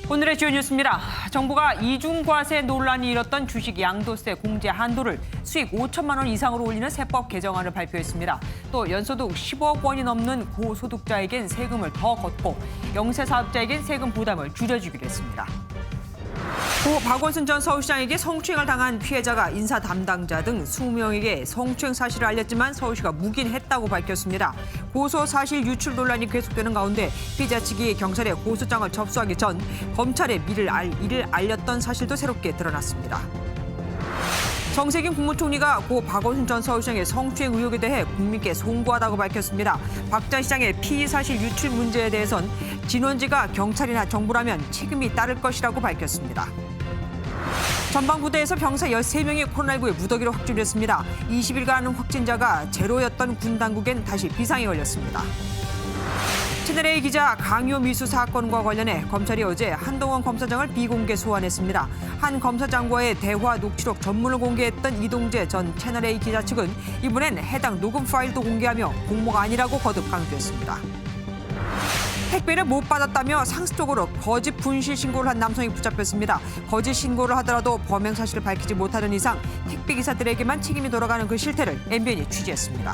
오늘의 주요 뉴스입니다. 정부가 이중과세 논란이 일었던 주식 양도세 공제 한도를 수익 5천만 원 이상으로 올리는 세법 개정안을 발표했습니다. 또 연소득 10억 원이 넘는 고소득자에겐 세금을 더 걷고 영세 사업자에겐 세금 부담을 줄여주기로 했습니다. 고 박원순 전 서울시장에게 성추행을 당한 피해자가 인사 담당자 등 20명에게 성추행 사실을 알렸지만 서울시가 묵인했다고 밝혔습니다. 고소 사실 유출 논란이 계속되는 가운데 피해자 측이 경찰에 고소장을 접수하기 전 검찰에 이를 알렸던 사실도 새롭게 드러났습니다. 정세균 국무총리가 고 박원순 전 서울시장의 성추행 의혹에 대해 국민께 송구하다고 밝혔습니다. 박 전 시장의 피의 사실 유출 문제에 대해선 진원지가 경찰이나 정부라면 책임이 따를 것이라고 밝혔습니다. 전방부대에서 병사 13명이 코로나19에 무더기로 확진됐습니다. 20일간 확진자가 제로였던 군 당국엔 다시 비상이 걸렸습니다. 채널A 기자 강요 미수 사건과 관련해 검찰이 어제 한동원 검사장을 비공개 소환했습니다. 한 검사장과의 대화 녹취록 전문을 공개했던 이동재 전 채널A 기자 측은 이번엔 해당 녹음 파일도 공개하며 공모가 아니라고 거듭 강조했습니다. 택배를 못 받았다며 상습적으로 거짓 분실 신고를 한 남성이 붙잡혔습니다. 거짓 신고를 하더라도 범행 사실을 밝히지 못하는 이상 택배 기사들에게만 책임이 돌아가는 그 실태를 MBN이 취재했습니다.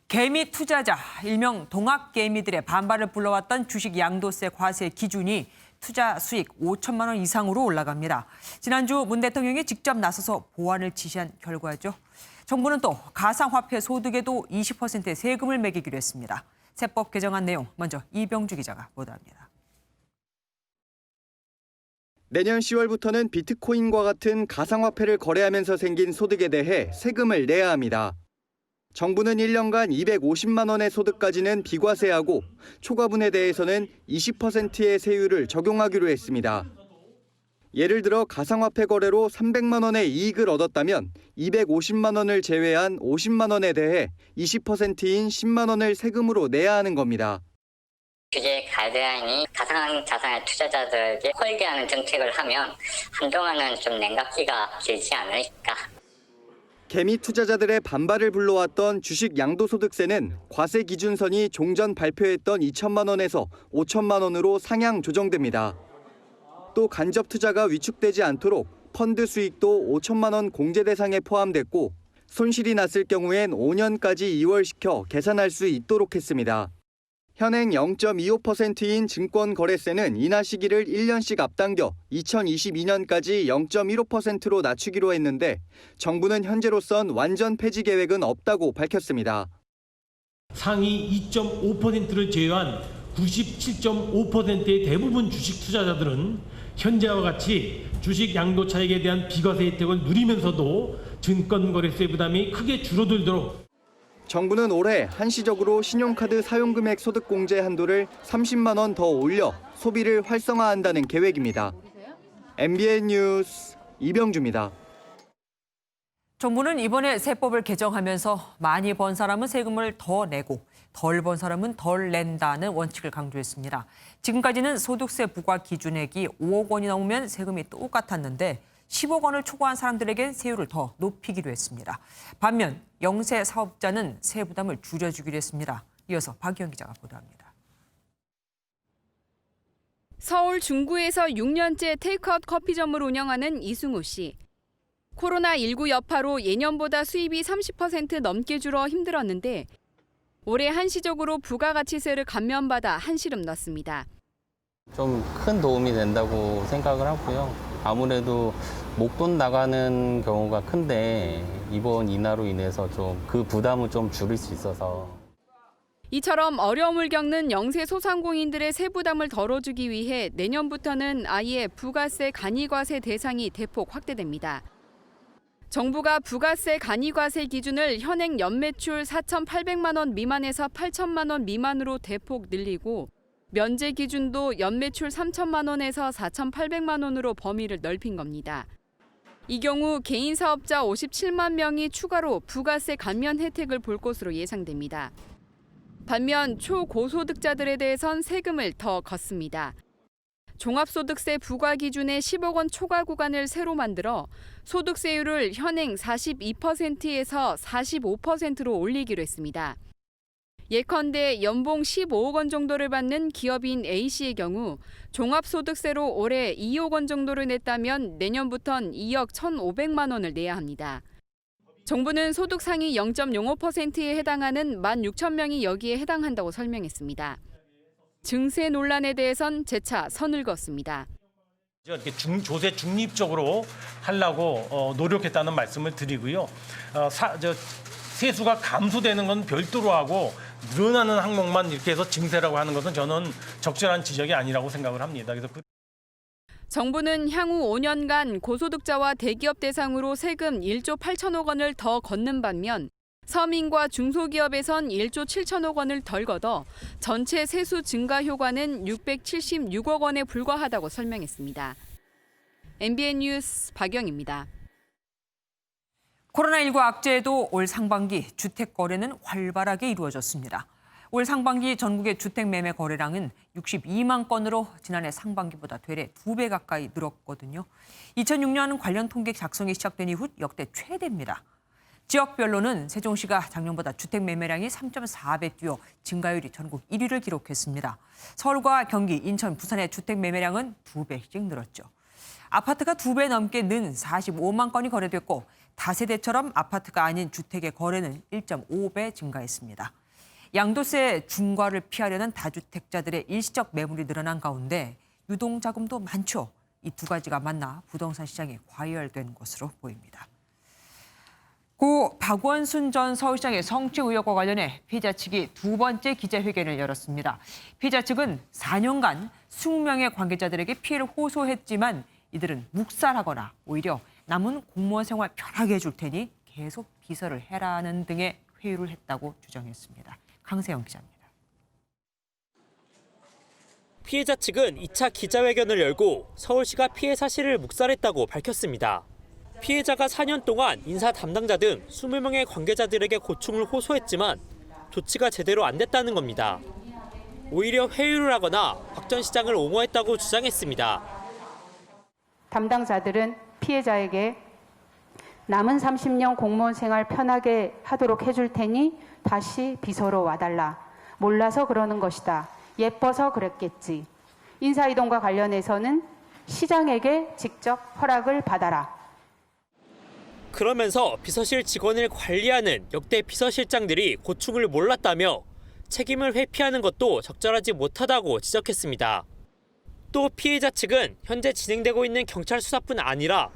개미 투자자, 일명 동학개미들의 반발을 불러왔던 주식 양도세 과세 기준이 투자 수익 5천만 원 이상으로 올라갑니다. 지난주 문 대통령이 직접 나서서 보완을 지시한 결과죠. 정부는 또 가상화폐 소득에도 20%의 세금을 매기기로 했습니다. 세법 개정안 내용 먼저 이병주 기자가 보도합니다. 내년 10월부터는 비트코인과 같은 가상화폐를 거래하면서 생긴 소득에 대해 세금을 내야 합니다. 정부는 1년간 250만 원의 소득까지는 비과세하고 초과분에 대해서는 20%의 세율을 적용하기로 했습니다. 예를 들어 가상화폐 거래로 300만 원의 이익을 얻었다면 250만 원을 제외한 50만 원에 대해 20%인 10만 원을 세금으로 내야 하는 겁니다. 규제 가이드라인이 가상자산의 투자자들에게 홀대하는 정책을 하면 한동안은 좀 냉각기가 길지 않을까. 개미 투자자들의 반발을 불러왔던 주식 양도소득세는 과세 기준선이 종전 발표했던 2천만 원에서 5천만 원으로 상향 조정됩니다. 또 간접 투자가 위축되지 않도록 펀드 수익도 5천만 원 공제 대상에 포함됐고 손실이 났을 경우엔 5년까지 이월시켜 계산할 수 있도록 했습니다. 현행 0.25%인 증권거래세는 인하 시기를 1년씩 앞당겨 2022년까지 0.15%로 낮추기로 했는데 정부는 현재로선 완전 폐지 계획은 없다고 밝혔습니다. 상위 2.5%를 제외한 97.5%의 대부분 주식 투자자들은 현재와 같이 주식 양도 차익에 대한 비과세 혜택을 누리면서도 증권거래세 부담이 크게 줄어들도록 정부는 올해 한시적으로 신용카드 사용금액 소득공제 한도를 30만 원 더 올려 소비를 활성화한다는 계획입니다. MBN 뉴스 이병주입니다. 정부는 이번에 세법을 개정하면서 많이 번 사람은 세금을 더 내고 덜 번 사람은 덜 낸다는 원칙을 강조했습니다. 지금까지는 소득세 부과 기준액이 5억 원이 넘으면 세금이 똑같았는데 10억 원을 초과한 사람들에겐 세율을 더 높이기로 했습니다. 반면 영세 사업자는 세 부담을 줄여주기로 했습니다. 이어서 박기영 기자가 보도합니다. 서울 중구에서 6년째 테이크아웃 커피점을 운영하는 이승우 씨. 코로나19 여파로 예년보다 수입이 30% 넘게 줄어 힘들었는데 올해 한시적으로 부가가치세를 감면받아 한시름 넣습니다. 좀 큰 도움이 된다고 생각을 하고요. 아무래도 목돈 나가는 경우가 큰데 이번 인하로 인해서 좀 그 부담을 좀 줄일 수 있어서. 이처럼 어려움을 겪는 영세 소상공인들의 세부담을 덜어주기 위해 내년부터는 아예 부가세 간이과세 대상이 대폭 확대됩니다. 정부가 부가세 간이과세 기준을 현행 연매출 4,800만 원 미만에서 8천만 원 미만으로 대폭 늘리고 면제 기준도 연매출 3천만 원에서 4,800만 원으로 범위를 넓힌 겁니다. 이 경우 개인 사업자 57만 명이 추가로 부가세 감면 혜택을 볼 것으로 예상됩니다. 반면 초고소득자들에 대해선 세금을 더 걷습니다. 종합소득세 부과 기준의 10억 원 초과 구간을 새로 만들어 소득세율을 현행 42%에서 45%로 올리기로 했습니다. 예컨대 연봉 15억 원 정도를 받는 기업인 A씨의 경우 종합소득세로 올해 2억 원 정도를 냈다면 내년부턴 2억 1,500만 원을 내야 합니다. 정부는 소득 상위 0.05%에 해당하는 16,000명이 여기에 해당한다고 설명했습니다. 증세 논란에 대해선 재차 선을 그었습니다. 이렇게 조세 중립적으로 하려고 노력했다는 말씀을 드리고요. 세수가 감소되는 건 별도로 하고 늘어나는 항목만 이렇게 해서 증세라고 하는 것은 저는 적절한 지적이 아니라고 생각을 합니다. 그래서 정부는 향후 5년간 고소득자와 대기업 대상으로 세금 1조 8천억 원을 더 걷는 반면 서민과 중소기업에선 1조 7천억 원을 덜 걷어 전체 세수 증가 효과는 676억 원에 불과하다고 설명했습니다. MBN 뉴스 박영입니다. 코로나19 악재에도 올 상반기 주택 거래는 활발하게 이루어졌습니다. 올 상반기 전국의 주택 매매 거래량은 62만 건으로 지난해 상반기보다 되레 2배 가까이 늘었거든요. 2006년 관련 통계 작성이 시작된 이후 역대 최대입니다. 지역별로는 세종시가 작년보다 주택 매매량이 3.4배 뛰어 증가율이 전국 1위를 기록했습니다. 서울과 경기, 인천, 부산의 주택 매매량은 2배씩 늘었죠. 아파트가 2배 넘게 는 45만 건이 거래됐고 다세대처럼 아파트가 아닌 주택의 거래는 1.5배 증가했습니다. 양도세 중과를 피하려는 다주택자들의 일시적 매물이 늘어난 가운데 유동자금도 많죠. 이 두 가지가 만나 부동산 시장이 과열된 것으로 보입니다. 고 박원순 전 서울시장의 성추 의혹과 관련해 피해자 측이 두 번째 기자회견을 열었습니다. 피해자 측은 4년간 20명의 관계자들에게 피해를 호소했지만 이들은 묵살하거나 오히려 남은 공무원 생활 편하게 해줄 테니 계속 비서를 해라는 등의 회유를 했다고 주장했습니다. 강세영 기자입니다. 피해자 측은 2차 기자회견을 열고 서울시가 피해 사실을 묵살했다고 밝혔습니다. 피해자가 4년 동안 인사 담당자 등 20명의 관계자들에게 고충을 호소했지만 조치가 제대로 안 됐다는 겁니다. 오히려 회유를 하거나 박 전 시장을 옹호했다고 주장했습니다. 담당자들은 피해자에게 남은 30년 공무원 생활 편하게 하도록 해줄 테니 다시 비서로 와달라. 몰라서 그러는 것이다. 예뻐서 그랬겠지. 인사이동과 관련해서는 시장에게 직접 허락을 받아라. 그러면서 비서실 직원을 관리하는 역대 비서실장들이 고충을 몰랐다며 책임을 회피하는 것도 적절하지 못하다고 지적했습니다. 또 피해자 측은 현재 진행되고 있는 경찰 수사뿐 아니라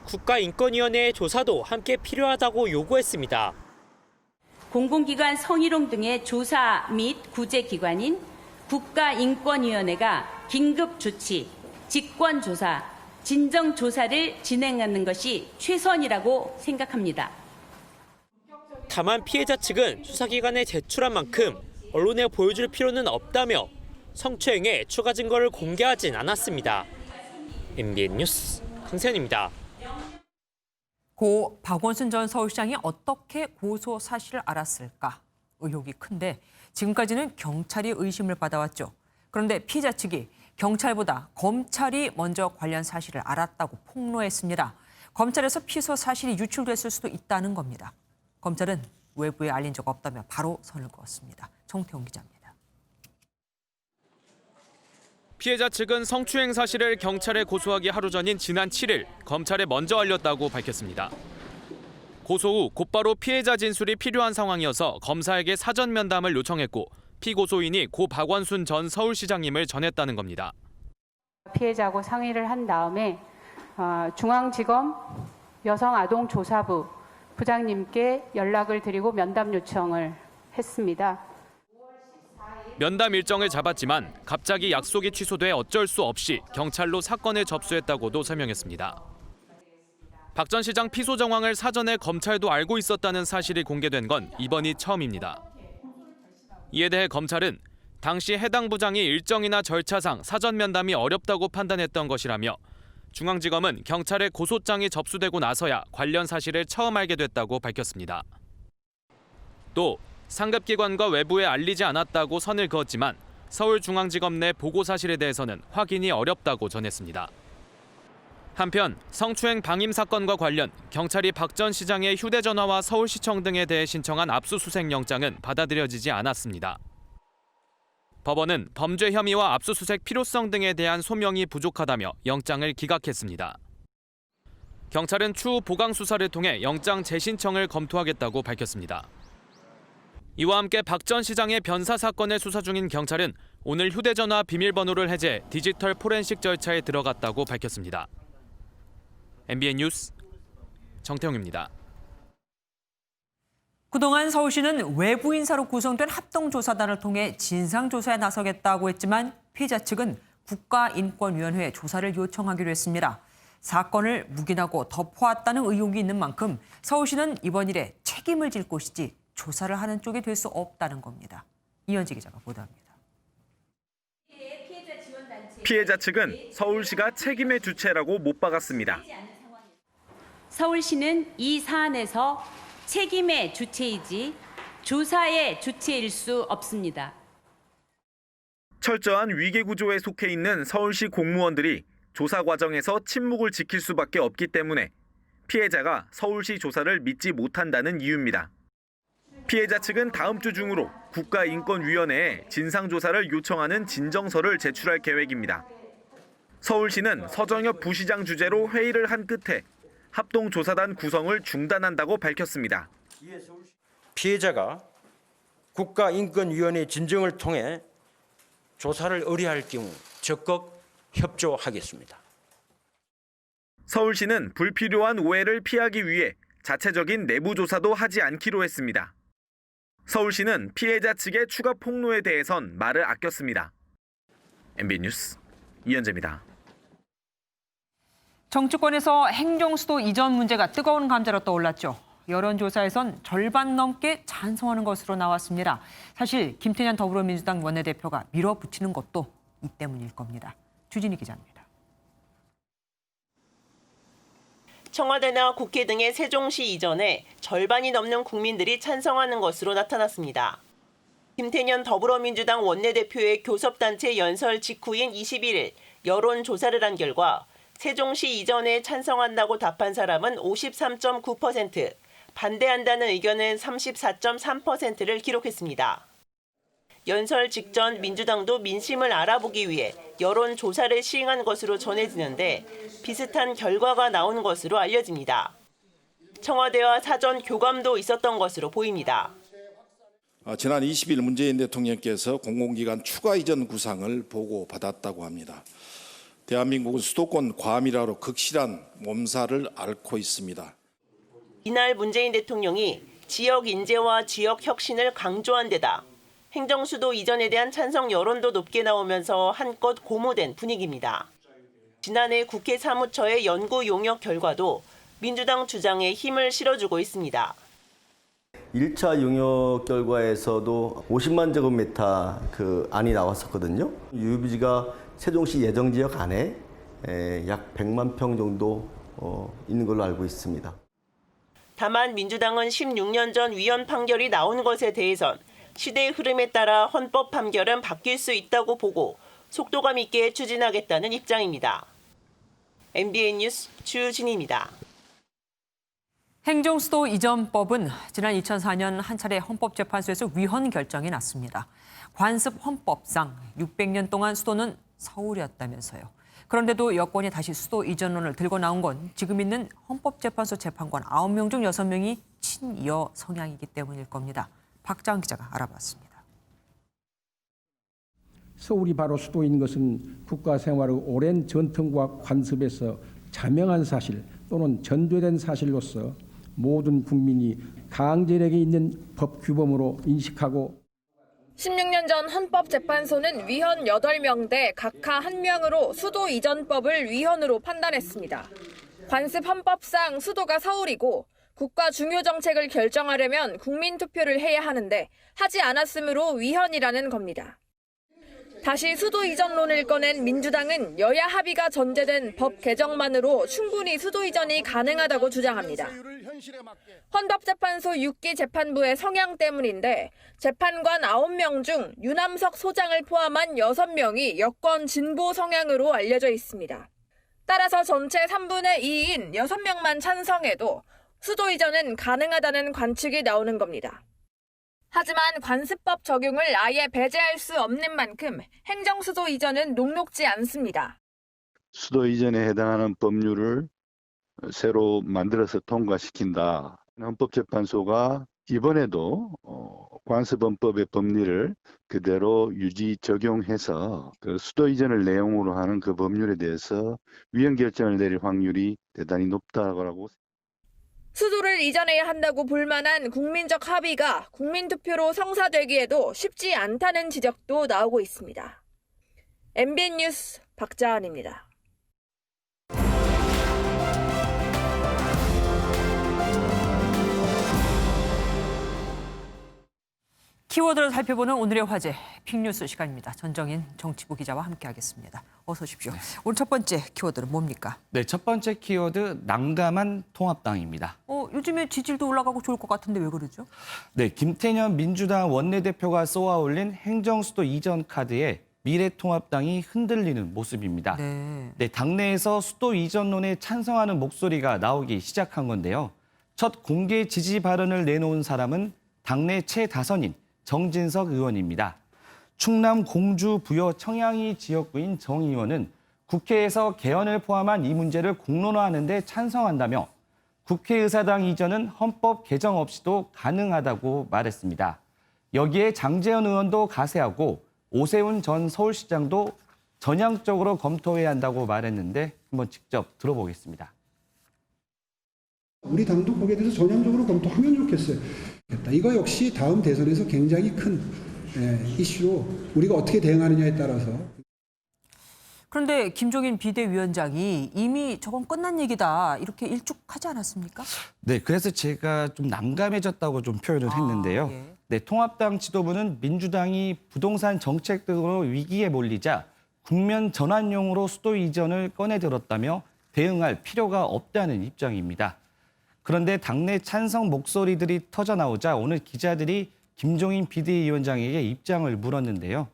국가인권위원회의 조사도 함께 필요하다고 요구했습니다. 공공기관 성희롱 등의 조사 및 구제기관인 국가인권위원회가 긴급조치, 직권조사, 진정조사를 진행하는 것이 최선이라고 생각합니다. 다만 피해자 측은 수사기관에 제출한 만큼 언론에 보여줄 필요는 없다며 성추행의 추가 증거를 공개하진 않았습니다. MBN 뉴스 강세현입니다. 고 박원순 전 서울시장이 어떻게 고소 사실을 알았을까? 의혹이 큰데 지금까지는 경찰이 의심을 받아왔죠. 그런데 피해자 측이 경찰보다 검찰이 먼저 관련 사실을 알았다고 폭로했습니다. 검찰에서 피소 사실이 유출됐을 수도 있다는 겁니다. 검찰은 외부에 알린 적 없다며 바로 선을 그었습니다. 정태훈 기자입니다. 피해자 측은 성추행 사실을 경찰에 고소하기 하루 전인 지난 7일 검찰에 먼저 알렸다고 밝혔습니다. 고소 후 곧바로 피해자 진술이 필요한 상황이어서 검사에게 사전 면담을 요청했고 피고소인이 고 박원순 전 서울시장님을 전했다는 겁니다. 피해자하고 상의를 한 다음에 중앙지검 여성아동조사부 부장님께 연락을 드리고 면담 요청을 했습니다. 면담 일정을 잡았지만 갑자기 약속이 취소돼 어쩔 수 없이 경찰로 사건을 접수했다고도 설명했습니다. 박 전 시장 피소 정황을 사전에 검찰도 알고 있었다는 사실이 공개된 건 이번이 처음입니다. 이에 대해 검찰은 당시 해당 부장이 일정이나 절차상 사전 면담이 어렵다고 판단했던 것이라며 중앙지검은 경찰에 고소장이 접수되고 나서야 관련 사실을 처음 알게 됐다고 밝혔습니다. 또 상급기관과 외부에 알리지 않았다고 선을 그었지만 서울중앙지검 내 보고 사실에 대해서는 확인이 어렵다고 전했습니다. 한편 성추행 방임 사건과 관련 경찰이 박 전 시장의 휴대전화와 서울시청 등에 대해 신청한 압수수색 영장은 받아들여지지 않았습니다. 법원은 범죄 혐의와 압수수색 필요성 등에 대한 소명이 부족하다며 영장을 기각했습니다. 경찰은 추후 보강 수사를 통해 영장 재신청을 검토하겠다고 밝혔습니다. 이와 함께 박 전 시장의 변사 사건을 수사 중인 경찰은 오늘 휴대전화 비밀번호를 해제, 디지털 포렌식 절차에 들어갔다고 밝혔습니다. MBN 뉴스 정태웅입니다. 그동안 서울시는 외부 인사로 구성된 합동조사단을 통해 진상조사에 나서겠다고 했지만 피해자 측은 국가인권위원회에 조사를 요청하기로 했습니다. 사건을 묵인하고 덮어왔다는 의혹이 있는 만큼 서울시는 이번 일에 책임을 질 것이지 조사를 하는 쪽이 될 수 없다는 겁니다. 이현지 기자가 보도합니다. 피해자 측은 서울시가 책임의 주체라고 못 박았습니다. 서울시는 이 사안에서 책임의 주체이지 조사의 주체일 수 없습니다. 철저한 위계 구조에 속해 있는 서울시 공무원들이 조사 과정에서 침묵을 지킬 수밖에 없기 때문에 피해자가 서울시 조사를 믿지 못한다는 이유입니다. 피해자 측은 다음 주 중으로 국가인권위원회에 진상조사를 요청하는 진정서를 제출할 계획입니다. 서울시는 서정엽 부시장 주재로 회의를 한 끝에 합동조사단 구성을 중단한다고 밝혔습니다. 피해자가 국가인권위원회 진정을 통해 조사를 의뢰할 경우 적극 협조하겠습니다. 서울시는 불필요한 오해를 피하기 위해 자체적인 내부 조사도 하지 않기로 했습니다. 서울시는 피해자 측의 추가 폭로에 대해선 말을 아꼈습니다. MBN 뉴스 이현재입니다. 정치권에서 행정수도 이전 문제가 뜨거운 감자로 떠올랐죠. 여론조사에선 절반 넘게 찬성하는 것으로 나왔습니다. 사실 김태년 더불어민주당 원내대표가 밀어붙이는 것도 이 때문일 겁니다. 주진희 기자입니다. 청와대나 국회 등의 세종시 이전에 절반이 넘는 국민들이 찬성하는 것으로 나타났습니다. 김태년 더불어민주당 원내대표의 교섭단체 연설 직후인 21일 여론조사를 한 결과 세종시 이전에 찬성한다고 답한 사람은 53.9%, 반대한다는 의견은 34.3%를 기록했습니다. 연설 직전 민주당도 민심을 알아보기 위해 여론조사를 시행한 것으로 전해지는데 비슷한 결과가 나온 것으로 알려집니다. 청와대와 사전 교감도 있었던 것으로 보입니다. 지난 20일 문재인 대통령께서 공공기관 추가 이전 구상을 보고받았다고 합니다. 대한민국은 수도권 과밀화로 극실한 몸살을 앓고 있습니다. 이날 문재인 대통령이 지역 인재와 지역 혁신을 강조한 데다 행정수도 이전에 대한 찬성 여론도 높게 나오면서 한껏 고무된 분위기입니다. 지난해 국회 사무처의 연구 용역 결과도 민주당 주장에 힘을 실어주고 있습니다. 1차 용역 결과에서도 50만 제곱미터 안이 나왔었거든요. 유유비지가 세종시 예정지역 안에 약 100만 평 정도 있는 걸로 알고 있습니다. 다만 민주당은 16년 전 위헌 판결이 나온 것에 대해선 시대의 흐름에 따라 헌법 판결은 바뀔 수 있다고 보고 속도감 있게 추진하겠다는 입장입니다. MBN 뉴스 주진희입니다. 행정수도 이전법은 지난 2004년 한 차례 헌법재판소에서 위헌 결정이 났습니다. 관습 헌법상 600년 동안 수도는 서울이었다면서요. 그런데도 여권이 다시 수도 이전론을 들고 나온 건 지금 있는 헌법재판소 재판관 9명 중 6명이 친여 성향이기 때문일 겁니다. 박자은 기자가 알아봤습니다. 서울이 바로 수도인 것은 국가 생활의 오랜 전통과 관습에서 자명한 사실 또는 전제된 사실로서 모든 국민이 강제력이 있는 법 규범으로 인식하고 16년 전 헌법재판소는 위헌 8명 대 각하 1명으로 수도 이전법을 위헌으로 판단했습니다. 관습 헌법상 수도가 서울이고 국가 중요 정책을 결정하려면 국민투표를 해야 하는데 하지 않았으므로 위헌이라는 겁니다. 다시 수도 이전론을 꺼낸 민주당은 여야 합의가 전제된 법 개정만으로 충분히 수도 이전이 가능하다고 주장합니다. 헌법재판소 6기 재판부의 성향 때문인데 재판관 9명 중 유남석 소장을 포함한 6명이 여권 진보 성향으로 알려져 있습니다. 따라서 전체 3분의 2인 6명만 찬성해도 수도 이전은 가능하다는 관측이 나오는 겁니다. 하지만 관습법 적용을 아예 배제할 수 없는 만큼 행정수도 이전은 녹록지 않습니다. 수도 이전에 해당하는 법률을 새로 만들어서 통과시킨다. 헌법재판소가 이번에도 관습헌법의 법리를 그대로 유지 적용해서 그 수도 이전을 내용으로 하는 그 법률에 대해서 위헌 결정을 내릴 확률이 대단히 높다고. 수도를 이전해야 한다고 볼 만한 국민적 합의가 국민투표로 성사되기에도 쉽지 않다는 지적도 나오고 있습니다. MBN 뉴스 박자은입니다. 키워드를 살펴보는 오늘의 화제, 빅뉴스 시간입니다. 전정인 정치부 기자와 함께하겠습니다. 어서 오십시오. 오늘 첫 번째 키워드는 뭡니까? 네, 첫 번째 키워드 난감한 통합당입니다. 요즘에 지지율도 올라가고 좋을 것 같은데 왜 그러죠? 네, 김태년 민주당 원내대표가 쏘아올린 행정수도 이전 카드에 미래통합당이 흔들리는 모습입니다. 네, 당내에서 수도 이전론에 찬성하는 목소리가 나오기 시작한 건데요. 첫 공개 지지 발언을 내놓은 사람은 당내 최다선인 정진석 의원입니다. 충남 공주 부여 청양리 지역구인 정 의원은 국회에서 개헌을 포함한 이 문제를 공론화하는 데 찬성한다며 국회의사당 이전은 헌법 개정 없이도 가능하다고 말했습니다. 여기에 장제원 의원도 가세하고 오세훈 전 서울시장도 전향적으로 검토해야 한다고 말했는데 한번 직접 들어보겠습니다. 우리 당도 거기에 대해서 전향적으로 검토하면 좋겠어요. 이거 역시 다음 대선에서 굉장히 큰 이슈로 우리가 어떻게 대응하느냐에 따라서. 그런데 김종인 비대위원장이 이미 저건 끝난 얘기다 이렇게 일축하지 않았습니까? 네, 그래서 제가 좀 난감해졌다고 좀 표현을 했는데요. 예. 네, 통합당 지도부는 민주당이 부동산 정책 등으로 위기에 몰리자 국면 전환용으로 수도 이전을 꺼내들었다며 대응할 필요가 없다는 입장입니다. 그런데 당내 찬성 목소리들이 터져나오자 오늘 기자들이 김종인 비대위원장에게 입장을 물었는데요.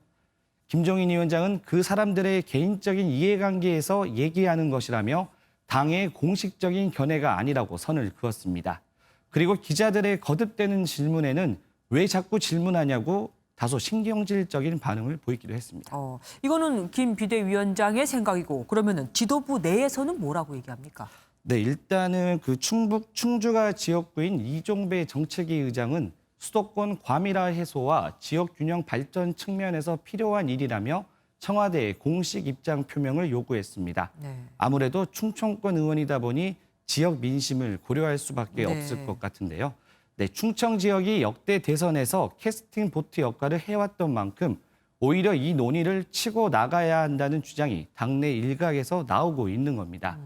김종인 위원장은 그 사람들의 개인적인 이해관계에서 얘기하는 것이라며 당의 공식적인 견해가 아니라고 선을 그었습니다. 그리고 기자들의 거듭되는 질문에는 왜 자꾸 질문하냐고 다소 신경질적인 반응을 보이기도 했습니다. 이거는 김 비대위원장의 생각이고 그러면은 지도부 내에서는 뭐라고 얘기합니까? 네, 일단은 그 충북 충주가 지역구인 이종배 정책위 의장은 수도권 과밀화 해소와 지역 균형 발전 측면에서 필요한 일이라며 청와대에 공식 입장 표명을 요구했습니다. 아무래도 충청권 의원이다 보니 지역 민심을 고려할 수밖에 없을 것 같은데요. 네, 충청 지역이 역대 대선에서 캐스팅 보트 역할을 해왔던 만큼 오히려 이 논의를 치고 나가야 한다는 주장이 당내 일각에서 나오고 있는 겁니다.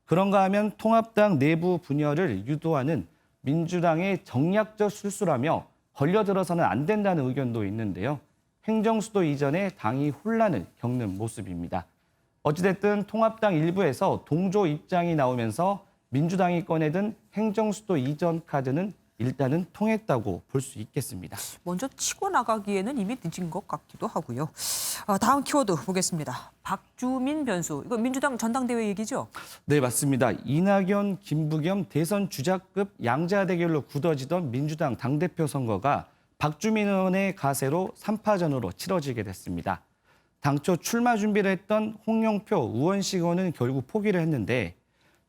그런가 하면 통합당 내부 분열을 유도하는 민주당의 정략적 술수라며 걸려들어서는 안 된다는 의견도 있는데요. 행정수도 이전에 당이 혼란을 겪는 모습입니다. 어찌됐든 통합당 일부에서 동조 입장이 나오면서 민주당이 꺼내든 행정수도 이전 카드는 일단은 통했다고 볼 수 있겠습니다. 먼저 치고 나가기에는 이미 늦은 것 같기도 하고요. 다음 키워드 보겠습니다. 박주민 변수. 이거 민주당 전당대회 얘기죠? 네, 맞습니다. 이낙연, 김부겸 대선 주자급 양자 대결로 굳어지던 민주당 당대표 선거가 박주민 의원의 가세로 3파전으로 치러지게 됐습니다. 당초 출마 준비를 했던 홍영표, 우원식 의원은 결국 포기를 했는데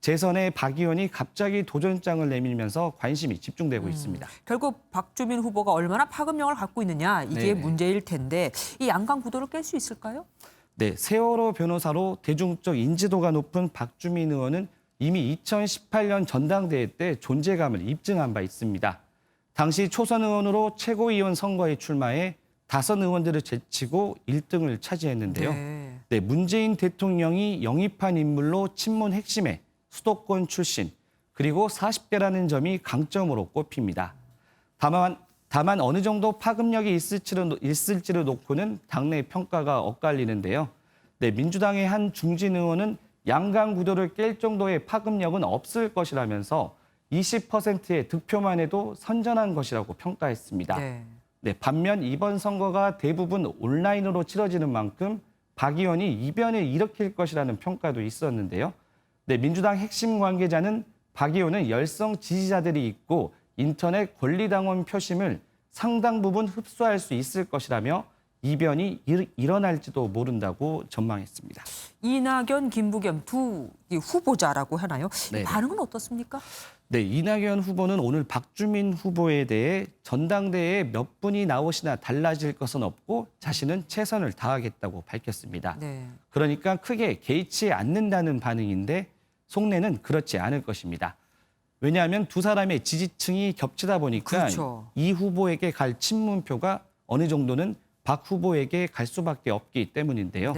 재선에 박 의원이 갑자기 도전장을 내밀면서 관심이 집중되고 있습니다. 결국 박주민 후보가 얼마나 파급력을 갖고 있느냐 이게 문제일 텐데 이 양강 구도를 깰 수 있을까요? 네, 세월호 변호사로 대중적 인지도가 높은 박주민 의원은 이미 2018년 전당대회 때 존재감을 입증한 바 있습니다. 당시 초선 의원으로 최고위원 선거에 출마해 5 의원들을 제치고 1등을 차지했는데요. 네, 문재인 대통령이 영입한 인물로 친문 핵심에 수도권 출신, 그리고 40대라는 점이 강점으로 꼽힙니다. 다만 어느 정도 파급력이 있을지를 놓고는 당내 평가가 엇갈리는데요. 네, 민주당의 한 중진 의원은 양강 구도를 깰 정도의 파급력은 없을 것이라면서 20%의 득표만 해도 선전한 것이라고 평가했습니다. 네, 반면 이번 선거가 대부분 온라인으로 치러지는 만큼 박 의원이 이변을 일으킬 것이라는 평가도 있었는데요. 네, 민주당 핵심 관계자는 박 의원은 열성 지지자들이 있고 인터넷 권리당원 표심을 상당 부분 흡수할 수 있을 것이라며 이변이 일어날지도 모른다고 전망했습니다. 이낙연, 김부겸 두 후보자라고 하나요? 네네. 반응은 어떻습니까? 네, 이낙연 후보는 오늘 박주민 후보에 대해 전당대회에 몇 분이 나오시나 달라질 것은 없고 자신은 최선을 다하겠다고 밝혔습니다. 그러니까 크게 개의치 않는다는 반응인데 속내는 그렇지 않을 것입니다. 왜냐하면 두 사람의 지지층이 겹치다 보니까 이 후보에게 갈 친문표가 어느 정도는 박 후보에게 갈 수밖에 없기 때문인데요.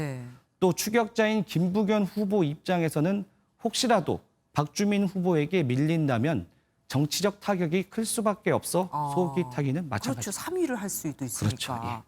또 추격자인 김부겸 후보 입장에서는 혹시라도 박주민 후보에게 밀린다면 정치적 타격이 클 수밖에 없어 속이 타기는 마찬가지입니다. 그렇죠. 3위를 할 수도 있으니까. 그렇죠. 예.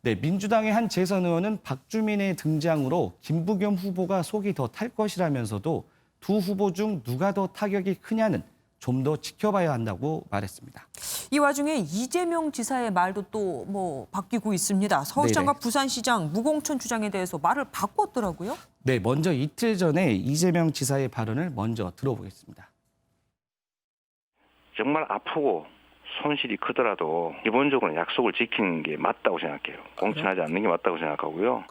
네, 민주당의 한 재선 의원은 박주민의 등장으로 김부겸 후보가 속이 더 탈 것이라면서도 두 후보 중 누가 더 타격이 크냐는 좀 더 지켜봐야 한다고 말했습니다. 이 와중에 이재명 지사의 말도 또 뭐 바뀌고 있습니다. 서울시장과 부산시장 무공천 주장에 대해서 말을 바꿨더라고요. 네, 먼저 이틀 전에 이재명 지사의 발언을 먼저 들어보겠습니다. 정말 아프고 손실이 크더라도 기본적으로 약속을 지키는 게 맞다고 생각해요. 공천하지 않는 게 맞다고 생각하고요.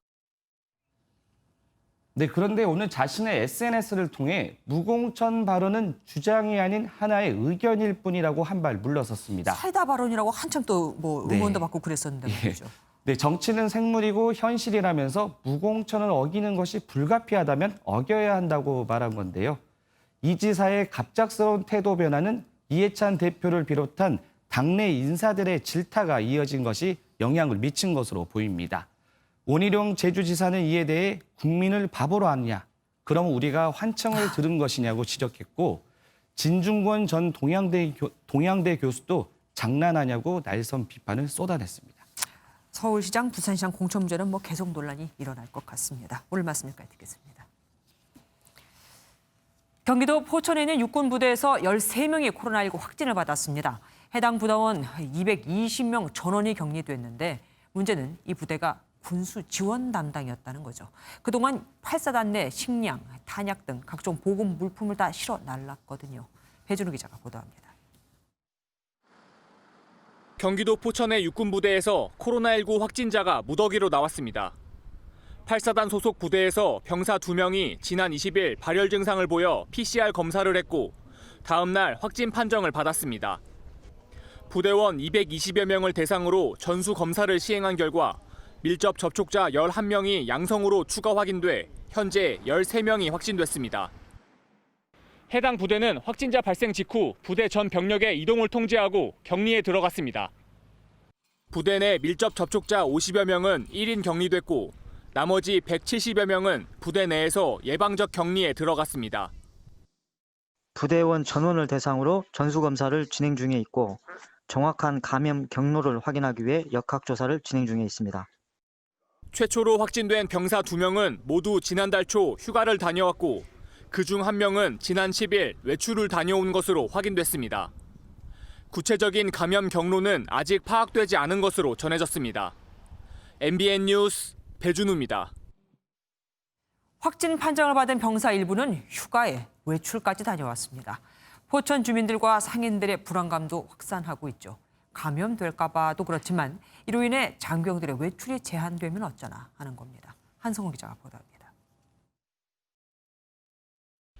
네, 그런데 오늘 자신의 SNS를 통해 무공천 발언은 주장이 아닌 하나의 의견일 뿐이라고 한 발 물러섰습니다. 사이다 발언이라고 한참 또 뭐 응원도 받고 그랬었는데 말이죠. 네, 정치는 생물이고 현실이라면서 무공천을 어기는 것이 불가피하다면 어겨야 한다고 말한 건데요. 이 지사의 갑작스러운 태도 변화는 이해찬 대표를 비롯한 당내 인사들의 질타가 이어진 것이 영향을 미친 것으로 보입니다. 원희룡 제주지사는 이에 대해 국민을 바보로 아느냐, 그럼 우리가 환청을 들은 것이냐고 지적했고 진중권 전 동양대 교수도 장난하냐고 날선 비판을 쏟아냈습니다. 서울시장, 부산시장 공천 문제는 뭐 계속 논란이 일어날 것 같습니다. 오늘 말씀 여기까지 듣겠습니다. 경기도 포천에 있는 육군부대에서 13명이 코로나19 확진을 받았습니다. 해당 부대원 220명 전원이 격리됐는데 문제는 이 부대가 군수 지원 담당이었다는 거죠. 그동안 8사단 내 식량, 탄약 등 각종 보급 물품을 다 실어 날랐거든요. 배준우 기자가 보도합니다. 경기도 포천의 육군부대에서 코로나19 확진자가 무더기로 나왔습니다. 8사단 소속 부대에서 병사 2명이 지난 20일 발열 증상을 보여 PCR 검사를 했고 다음 날 확진 판정을 받았습니다. 부대원 220여 명을 대상으로 전수 검사를 시행한 결과 밀접 접촉자 11명이 양성으로 추가 확인돼 현재 13명이 확진됐습니다. 해당 부대는 확진자 발생 직후 부대 전 병력의 이동을 통제하고 격리에 들어갔습니다. 부대 내 밀접 접촉자 50여 명은 1인 격리됐고 나머지 170여 명은 부대 내에서 예방적 격리에 들어갔습니다. 부대원 전원을 대상으로 전수검사를 진행 중에 있고 정확한 감염 경로를 확인하기 위해 역학조사를 진행 중에 있습니다. 최초로 확진된 병사 2명은 모두 지난달 초 휴가를 다녀왔고 그중 1명은 지난 10일 외출을 다녀온 것으로 확인됐습니다. 구체적인 감염 경로는 아직 파악되지 않은 것으로 전해졌습니다. MBN 뉴스 배준우입니다. 확진 판정을 받은 병사 일부는 휴가에 외출까지 다녀왔습니다. 포천 주민들과 상인들의 불안감도 확산하고 있죠. 감염될까 봐도 그렇지만 이로 인해 장병들의 외출이 제한되면 어쩌나 하는 겁니다. 한성호 기자가 보도합니다.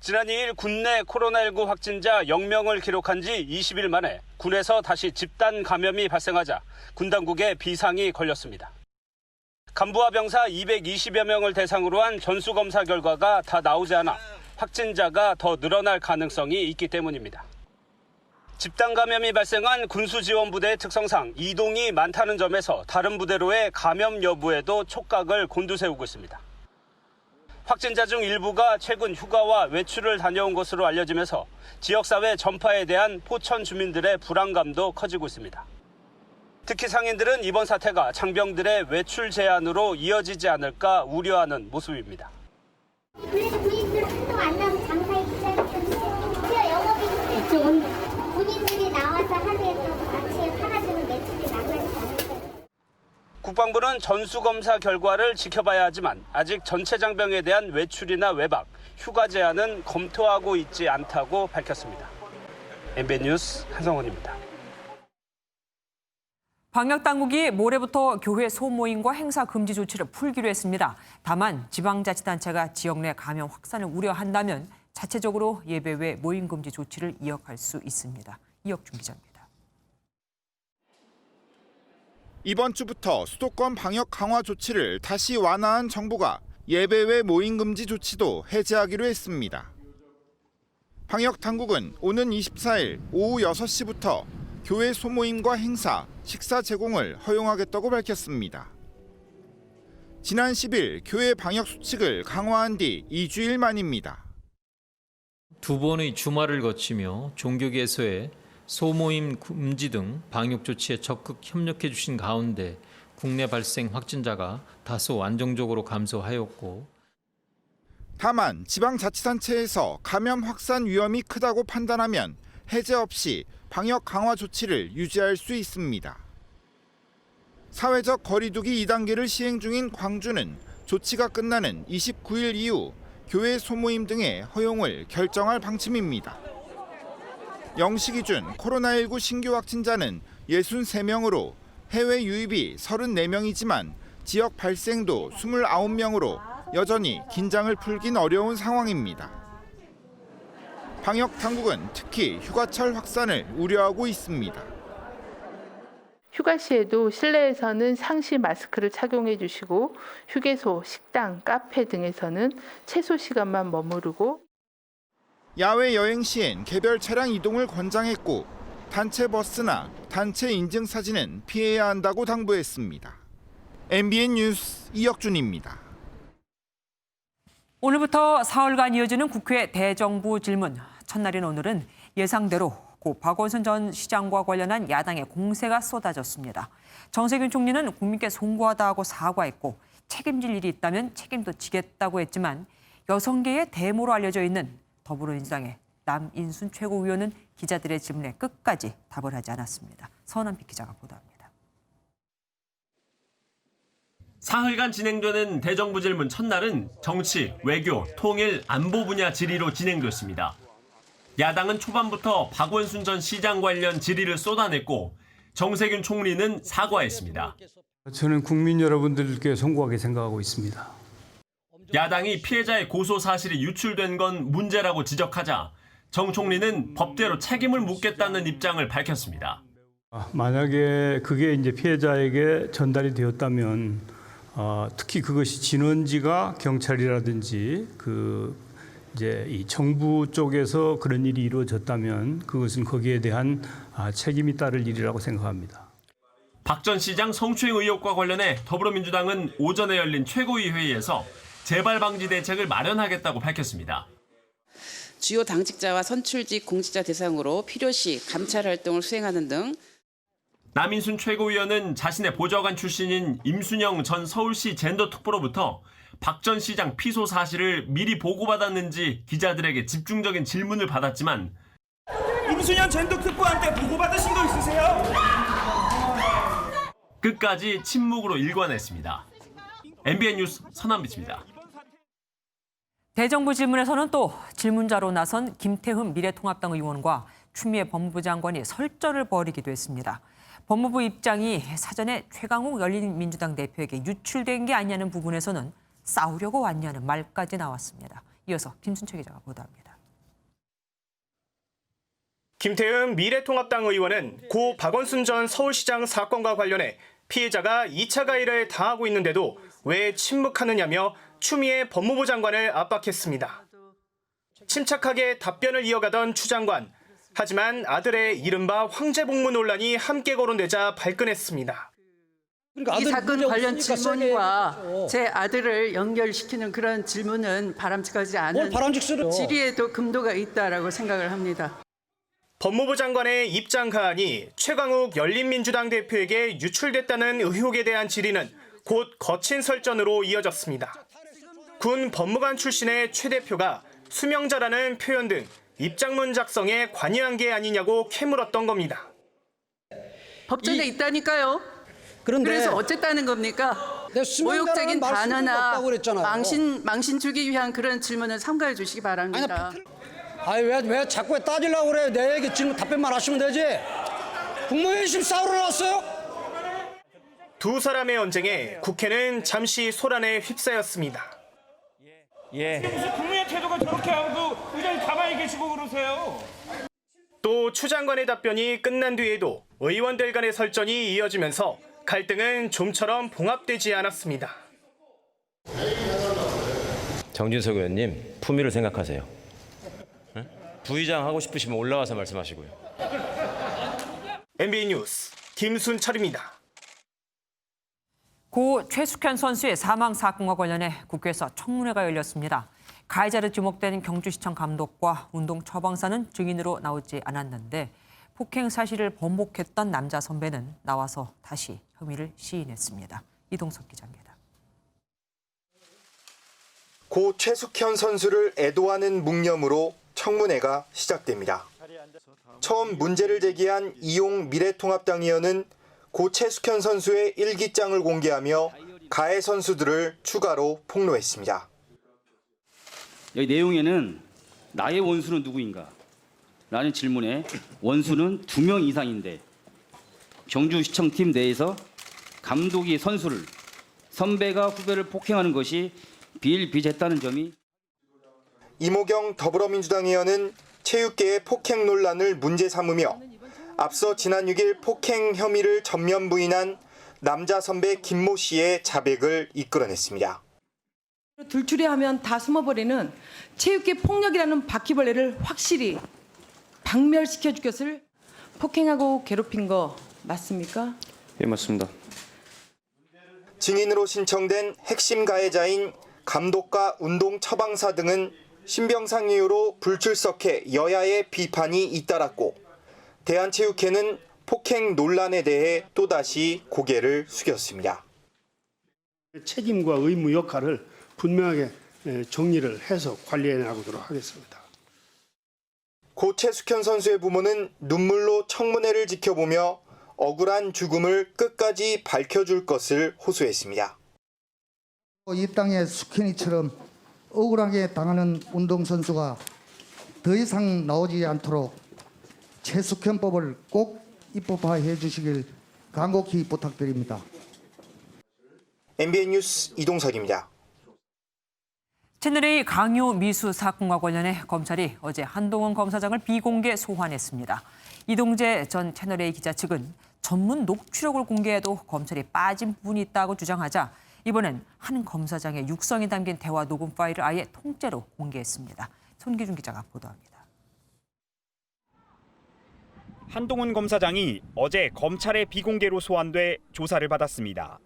지난 2일 군내 코로나19 확진자 0명을 기록한 지 20일 만에 군에서 다시 집단 감염이 발생하자 군 당국에 비상이 걸렸습니다. 간부와 병사 220여 명을 대상으로 한 전수검사 결과가 다 나오지 않아 확진자가 더 늘어날 가능성이 있기 때문입니다. 집단 감염이 발생한 군수지원부대의 특성상 이동이 많다는 점에서 다른 부대로의 감염 여부에도 촉각을 곤두세우고 있습니다. 확진자 중 일부가 최근 휴가와 외출을 다녀온 것으로 알려지면서 지역사회 전파에 대한 포천 주민들의 불안감도 커지고 있습니다. 특히 상인들은 이번 사태가 장병들의 외출 제한으로 이어지지 않을까 우려하는 모습입니다. 그래도 군인들 활동 안 나면 장사에 기자를 좀 영업이 국방부는 전수검사 결과를 지켜봐야 하지만 아직 전체 장병에 대한 외출이나 외박, 휴가 제한은 검토하고 있지 않다고 밝혔습니다. MBN 뉴스 한성원입니다. 방역당국이 모레부터 교회 소모임과 행사 금지 조치를 풀기로 했습니다. 다만 지방자치단체가 지역 내 감염 확산을 우려한다면 자체적으로 예배 외 모임 금지 조치를 이어갈 수 있습니다. 이혁준 기자입니다. 이번 주부터 수도권 방역 강화 조치를 다시 완화한 정부가 예배 외 모임 금지 조치도 해제하기로 했습니다. 방역 당국은 오는 24일 오후 6시부터 교회 소모임과 행사, 식사 제공을 허용하겠다고 밝혔습니다. 지난 10일 교회 방역 수칙을 강화한 뒤 2주일 만입니다. 두 번의 주말을 거치며 종교계에서의 소모임 금지 등 방역 조치에 적극 협력해 주신 가운데 국내 발생 확진자가 다소 안정적으로 감소하였고, 다만 지방자치단체에서 감염 확산 위험이 크다고 판단하면 해제 없이 방역 강화 조치를 유지할 수 있습니다. 사회적 거리두기 2단계를 시행 중인 광주는 조치가 끝나는 29일 이후 교회 소모임 등의 허용을 결정할 방침입니다. 0시 기준 코로나19 신규 확진자는 63명으로 해외 유입이 34명이지만 지역 발생도 29명으로 여전히 긴장을 풀긴 어려운 상황입니다. 방역 당국은 특히 휴가철 확산을 우려하고 있습니다. 휴가 시에도 실내에서는 상시 마스크를 착용해 주시고 휴게소, 식당, 카페 등에서는 최소 시간만 머무르고 야외 여행 시엔 개별 차량 이동을 권장했고 단체 버스나 단체 인증 사진은 피해야 한다고 당부했습니다. MBN 뉴스 이혁준입니다. 오늘부터 사흘간 이어지는 국회 대정부 질문. 첫날인 오늘은 예상대로 고 박원순 전 시장과 관련한 야당의 공세가 쏟아졌습니다. 정세균 총리는 국민께 송구하다고 사과했고 책임질 일이 있다면 책임도 지겠다고 했지만 여성계의 대모로 알려져 있는 더불어민주당의 남인순 최고위원은 기자들의 질문에 끝까지 답을 하지 않았습니다. 서은한빛 기자가 보도합니다. 사흘간 진행되는 대정부 질문 첫날은 정치, 외교, 통일, 안보 분야 질의로 진행됐습니다. 야당은 초반부터 박원순 전 시장 관련 질의를 쏟아냈고 정세균 총리는 사과했습니다. 저는 국민 여러분들께 송구하게 생각하고 있습니다. 야당이 피해자의 고소 사실이 유출된 건 문제라고 지적하자 정 총리는 법대로 책임을 묻겠다는 입장을 밝혔습니다. 만약에 그게 이제 피해자에게 전달이 되었다면 특히 그것이 진원지가 경찰이라든지 이제 이 정부 쪽에서 그런 일이 이루어졌다면 그것은 거기에 대한 책임이 따를 일이라고 생각합니다. 박 전 시장 성추행 의혹과 관련해 더불어민주당은 오전에 열린 최고위 회의에서 재발 방지 대책을 마련하겠다고 밝혔습니다. 주요 당직자와 선출직 공직자 대상으로 필요시 감찰 활동을 수행하는 등. 남인순 최고위원은 자신의 보좌관 출신인 임순영 전 서울시 젠더특보로부터 박 전 시장 피소 사실을 미리 보고받았는지 기자들에게 집중적인 질문을 받았지만 임순영 젠더특보한테 보고받으신 거 있으세요? 끝까지 침묵으로 일관했습니다. MBN 뉴스 서남빛입니다. 대정부 질문에서는 또 질문자로 나선 김태흠 미래통합당 의원과 추미애 법무부 장관이 설전을 벌이기도 했습니다. 법무부 입장이 사전에 최강욱 열린민주당 대표에게 유출된 게 아니냐는 부분에서는 싸우려고 왔냐는 말까지 나왔습니다. 이어서 김순철 기자가 보도합니다. 김태흠 미래통합당 의원은 고 박원순 전 서울시장 사건과 관련해 피해자가 2차 가해를 당하고 있는데도 왜 침묵하느냐며 추미애 법무부 장관을 압박했습니다. 침착하게 답변을 이어가던 추 장관. 하지만 아들의 이른바 황제복무 논란이 함께 거론되자 발끈했습니다. 이 사건 관련 질문과 제 아들을 연결시키는 그런 질문은 바람직하지 않은 질의에도 금도가 있다라고 생각을 합니다. 법무부 장관의 입장 가안이 최강욱 열린민주당 대표에게 유출됐다는 의혹에 대한 질의는 곧 거친 설전으로 이어졌습니다. 군 법무관 출신의 최 대표가 수명자라는 표현 등 입장문 작성에 관여한 게 아니냐고 캐물었던 겁니다. 법전에 있다니까요. 그래서 어쨌다는 겁니까? 모욕적인 단어나 망신 주기 위한 그런 질문을 삼가해 주시기 바랍니다. 왜 자꾸 따지려고 그래? 내 얘기 질문 답변만 하시면 되지. 국무회의 지금 싸우러 나왔어요? 두 사람의 언쟁에 국회는 잠시 소란에 휩싸였습니다. 무슨 국무의 태도가 저렇게 하고 의장님 가만히 계시고 그러세요? 또 추 장관의 답변이 끝난 뒤에도 의원들 간의 설전이 이어지면서 갈등은 좀처럼 봉합되지 않았습니다. 정진석 의원님, 품위를 생각하세요. 응? 부의장 하고 싶으시면 올라와서 말씀하시고요. MBN 뉴스 김순철입니다. 고 최숙현 선수의 사망 사건과 관련해 국회에서 청문회가 열렸습니다. 가해자로 지목된 경주시청 감독과 운동 처방사는 증인으로 나오지 않았는데 폭행 사실을 번복했던 남자 선배는 나와서 다시 혐의를 시인했습니다. 이동석 기자입니다. 고 최숙현 선수를 애도하는 묵념으로 청문회가 시작됩니다. 처음 문제를 제기한 이용 미래통합당 의원은 고 최숙현 선수의 일기장을 공개하며 가해 선수들을 추가로 폭로했습니다. 여기 내용에는 나의 원수는 누구인가? 라는 질문에 원수는 2명 이상인데 경주시청팀 내에서 감독이 선수를, 선배가 후배를 폭행하는 것이 비일비재했다는 점이 이모경 더불어민주당 의원은 체육계의 폭행 논란을 문제 삼으며 앞서 지난 6일 폭행 혐의를 전면 부인한 남자 선배 김모 씨의 자백을 이끌어냈습니다. 들추리하면 다 숨어버리는 체육계 폭력이라는 바퀴벌레를 확실히 박멸시켜 줄 것을 폭행하고 괴롭힌 거 맞습니까? 예, 맞습니다. 증인으로 신청된 핵심 가해자인 감독과 운동 처방사 등은 신병상 이유로 불출석해 여야의 비판이 잇따랐고 대한체육회는 폭행 논란에 대해 또다시 고개를 숙였습니다. 책임과 의무 역할을 분명하게 정리를 해서 관리해 나가도록 하겠습니다. 고 최숙현 선수의 부모는 눈물로 청문회를 지켜보며 억울한 죽음을 끝까지 밝혀줄 것을 호소했습니다. 이 땅에 숙현이처럼 억울하게 당하는 운동선수가 더 이상 나오지 않도록 최숙현법을 꼭 입법화해 주시길 간곡히 부탁드립니다. MBN 뉴스 이동석입니다. 채널A 강요 미수 사건과 관련해 검찰이 어제 한동훈 검사장을 비공개 소환했습니다. 이동재 전 채널A 기자 측은 전문 녹취록을 공개해도 검찰이 빠진 부분이 있다고 주장하자 이번엔 한 검사장의 육성이 담긴 대화 녹음 파일을 아예 통째로 공개했습니다. 손기준 기자가 보도합니다. 한동훈 검사장이 어제 검찰에 비공개로 소환돼 조사를 받았습니다.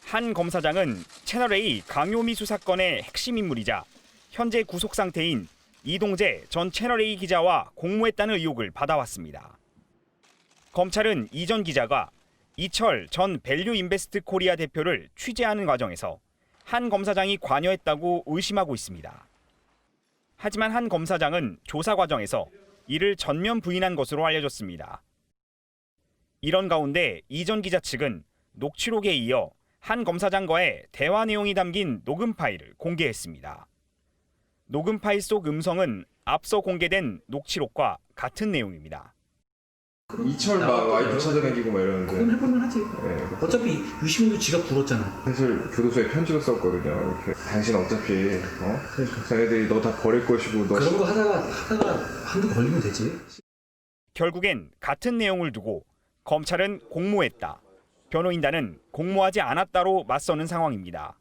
한 검사장은 채널A 강요미수 사건의 핵심 인물이자 현재 구속 상태인 이동재 전 채널A 기자와 공모했다는 의혹을 받아왔습니다. 검찰은 이 전 기자가 이철 전 밸류인베스트 코리아 대표를 취재하는 과정에서 한 검사장이 관여했다고 의심하고 있습니다. 하지만 한 검사장은 조사 과정에서 이를 전면 부인한 것으로 알려졌습니다. 이런 가운데 이 전 기자 측은 녹취록에 이어 한 검사장과의 대화 내용이 담긴 녹음 파일을 공개했습니다. 녹음 파일 속 음성은 앞서 공개된 녹취록과 같은 내용입니다. 이철 막 와이프 찾아다니고 막 이러는데 그럼 해볼만 하지. 네. 어차피 유시민도 지가 불었잖아. 사실 교도소에 편지를 썼거든요. 이렇게 당신 어차피 자네들이 너 다 버릴 것이고 너 그런 거 하다가 한두 걸리면 되지. 결국엔 같은 내용을 두고 검찰은 공모했다, 변호인단은 공모하지 않았다로 맞서는 상황입니다.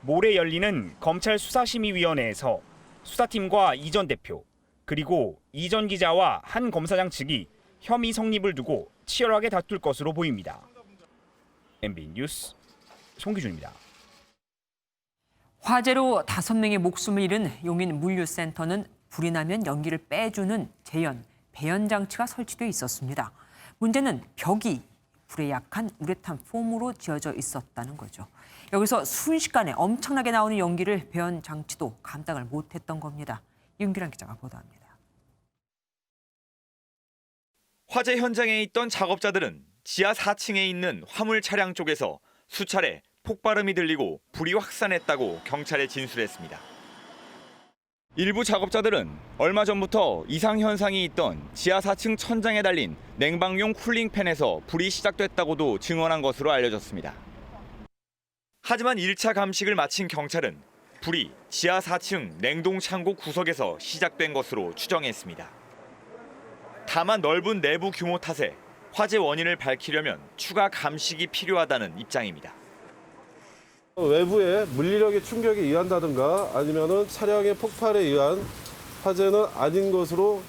모레 열리는 검찰 수사심의위원회에서 수사팀과 이 전 대표 그리고 이 전 기자와 한 검사장 측이 혐의 성립을 두고 치열하게 다툴 것으로 보입니다. MBN 뉴스 송기준입니다. 화재로 5명의 목숨을 잃은 용인 물류센터는 불이 나면 연기를 빼주는 재연, 배연 장치가 설치돼 있었습니다. 문제는 벽이 불에 약한 우레탄 폼으로 지어져 있었다는 거죠. 여기서 순식간에 엄청나게 나오는 연기를 배연 장치도 감당을 못했던 겁니다. 윤기란 기자가 보도합니다. 화재 현장에 있던 작업자들은 지하 4층에 있는 화물 차량 쪽에서 수차례 폭발음이 들리고 불이 확산했다고 경찰에 진술했습니다. 일부 작업자들은 얼마 전부터 이상 현상이 있던 지하 4층 천장에 달린 냉방용 쿨링팬에서 불이 시작됐다고도 증언한 것으로 알려졌습니다. 하지만 1차 감식을 마친 경찰은 불이 지하 4층 냉동창고 구석에서 시작된 것으로 추정했습니다. 다만 넓은 내부 규모 탓에 화재 원인을 밝히려면 추가 감식이 필요하다는 입장입니다. 외부의 물리력의 충격에 의한다든가 아니면은 차량의 폭발에 의한 화재는 아닌 것으로.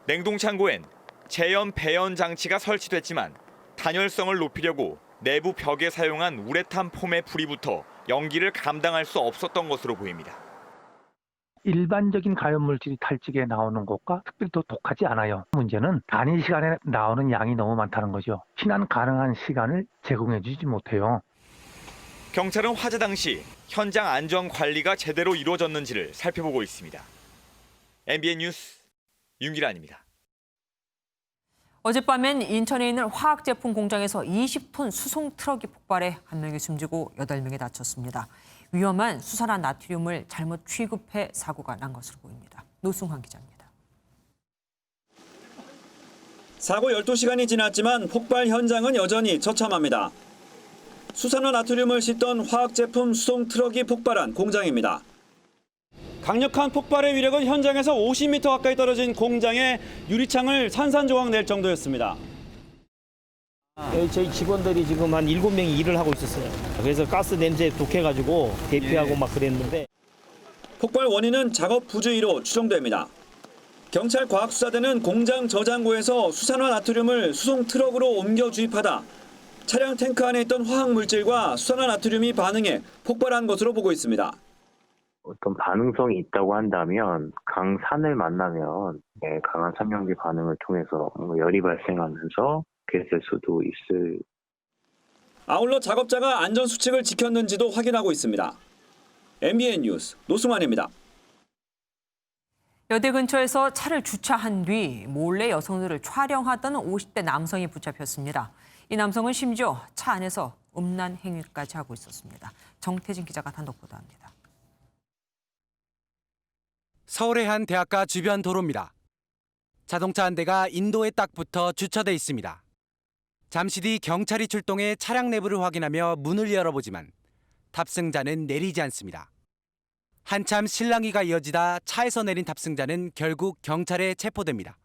냉동창고엔 재연 배연 장치가 설치됐지만 단열성을 높이려고 내부 벽에 사용한 우레탄 폼에 불이 붙어 연기를 감당할 수 없었던 것으로 보입니다. 일반적인 가연물질이 탈직에 나오는 것과 특별히 더 독하지 않아요. 문제는 단위 시간에 나오는 양이 너무 많다는 거죠.避難 가능한 시간을 제공해 주지 못해요. 경찰은 화재 당시 현장 안전 관리가 제대로 이루어졌는지를 살펴보고 있습니다. MBN 뉴스 윤기란입니다. 어젯밤엔 인천에 있는 화학제품 공장에서 20톤 수송 트럭이 폭발해 1명이 숨지고 8명이 다쳤습니다. 위험한 수산화 나트륨을 잘못 취급해 사고가 난 것으로 보입니다. 노승환 기자입니다. 사고 12시간이 지났지만 폭발 현장은 여전히 처참합니다. 수산화 나트륨을 싣던 화학제품 수송 트럭이 폭발한 공장입니다. 강력한 폭발의 위력은 현장에서 50m 가까이 떨어진 공장의 유리창을 산산조각 낼 정도였습니다. 저희 직원들이 지금 한 7명이 일을 하고 있었어요. 그래서 가스 냄새에 독해가지고 대피하고 막 그랬는데. 폭발 원인은 작업 부주의로 추정됩니다. 경찰 과학수사대는 공장 저장고에서 수산화 나트륨을 수송 트럭으로 옮겨 주입하다 차량 탱크 안에 있던 화학물질과 수산화 나트륨이 반응해 폭발한 것으로 보고 있습니다. 어떤 반응성이 있다고 한다면 강산을 만나면 강한 삼연기 반응을 통해서 열이 발생하면서 그랬을 수도 있을. 아울러 작업자가 안전수칙을 지켰는지도 확인하고 있습니다. MBN 뉴스 노승환입니다. 여대 근처에서 차를 주차한 뒤 몰래 여성들을 촬영하던 50대 남성이 붙잡혔습니다. 이 남성은 심지어 차 안에서 음란 행위까지 하고 있었습니다. 정태진 기자가 단독 보도합니다. 서울의 한 대학가 주변 도로입니다. 자동차 한 대가 인도에 딱 붙어 주차돼 있습니다. 잠시 뒤 경찰이 출동해 차량 내부를 확인하며 문을 열어보지만 탑승자는 내리지 않습니다. 한참 실랑이가 이어지다 차에서 내린 탑승자는 결국 경찰에 체포됩니다.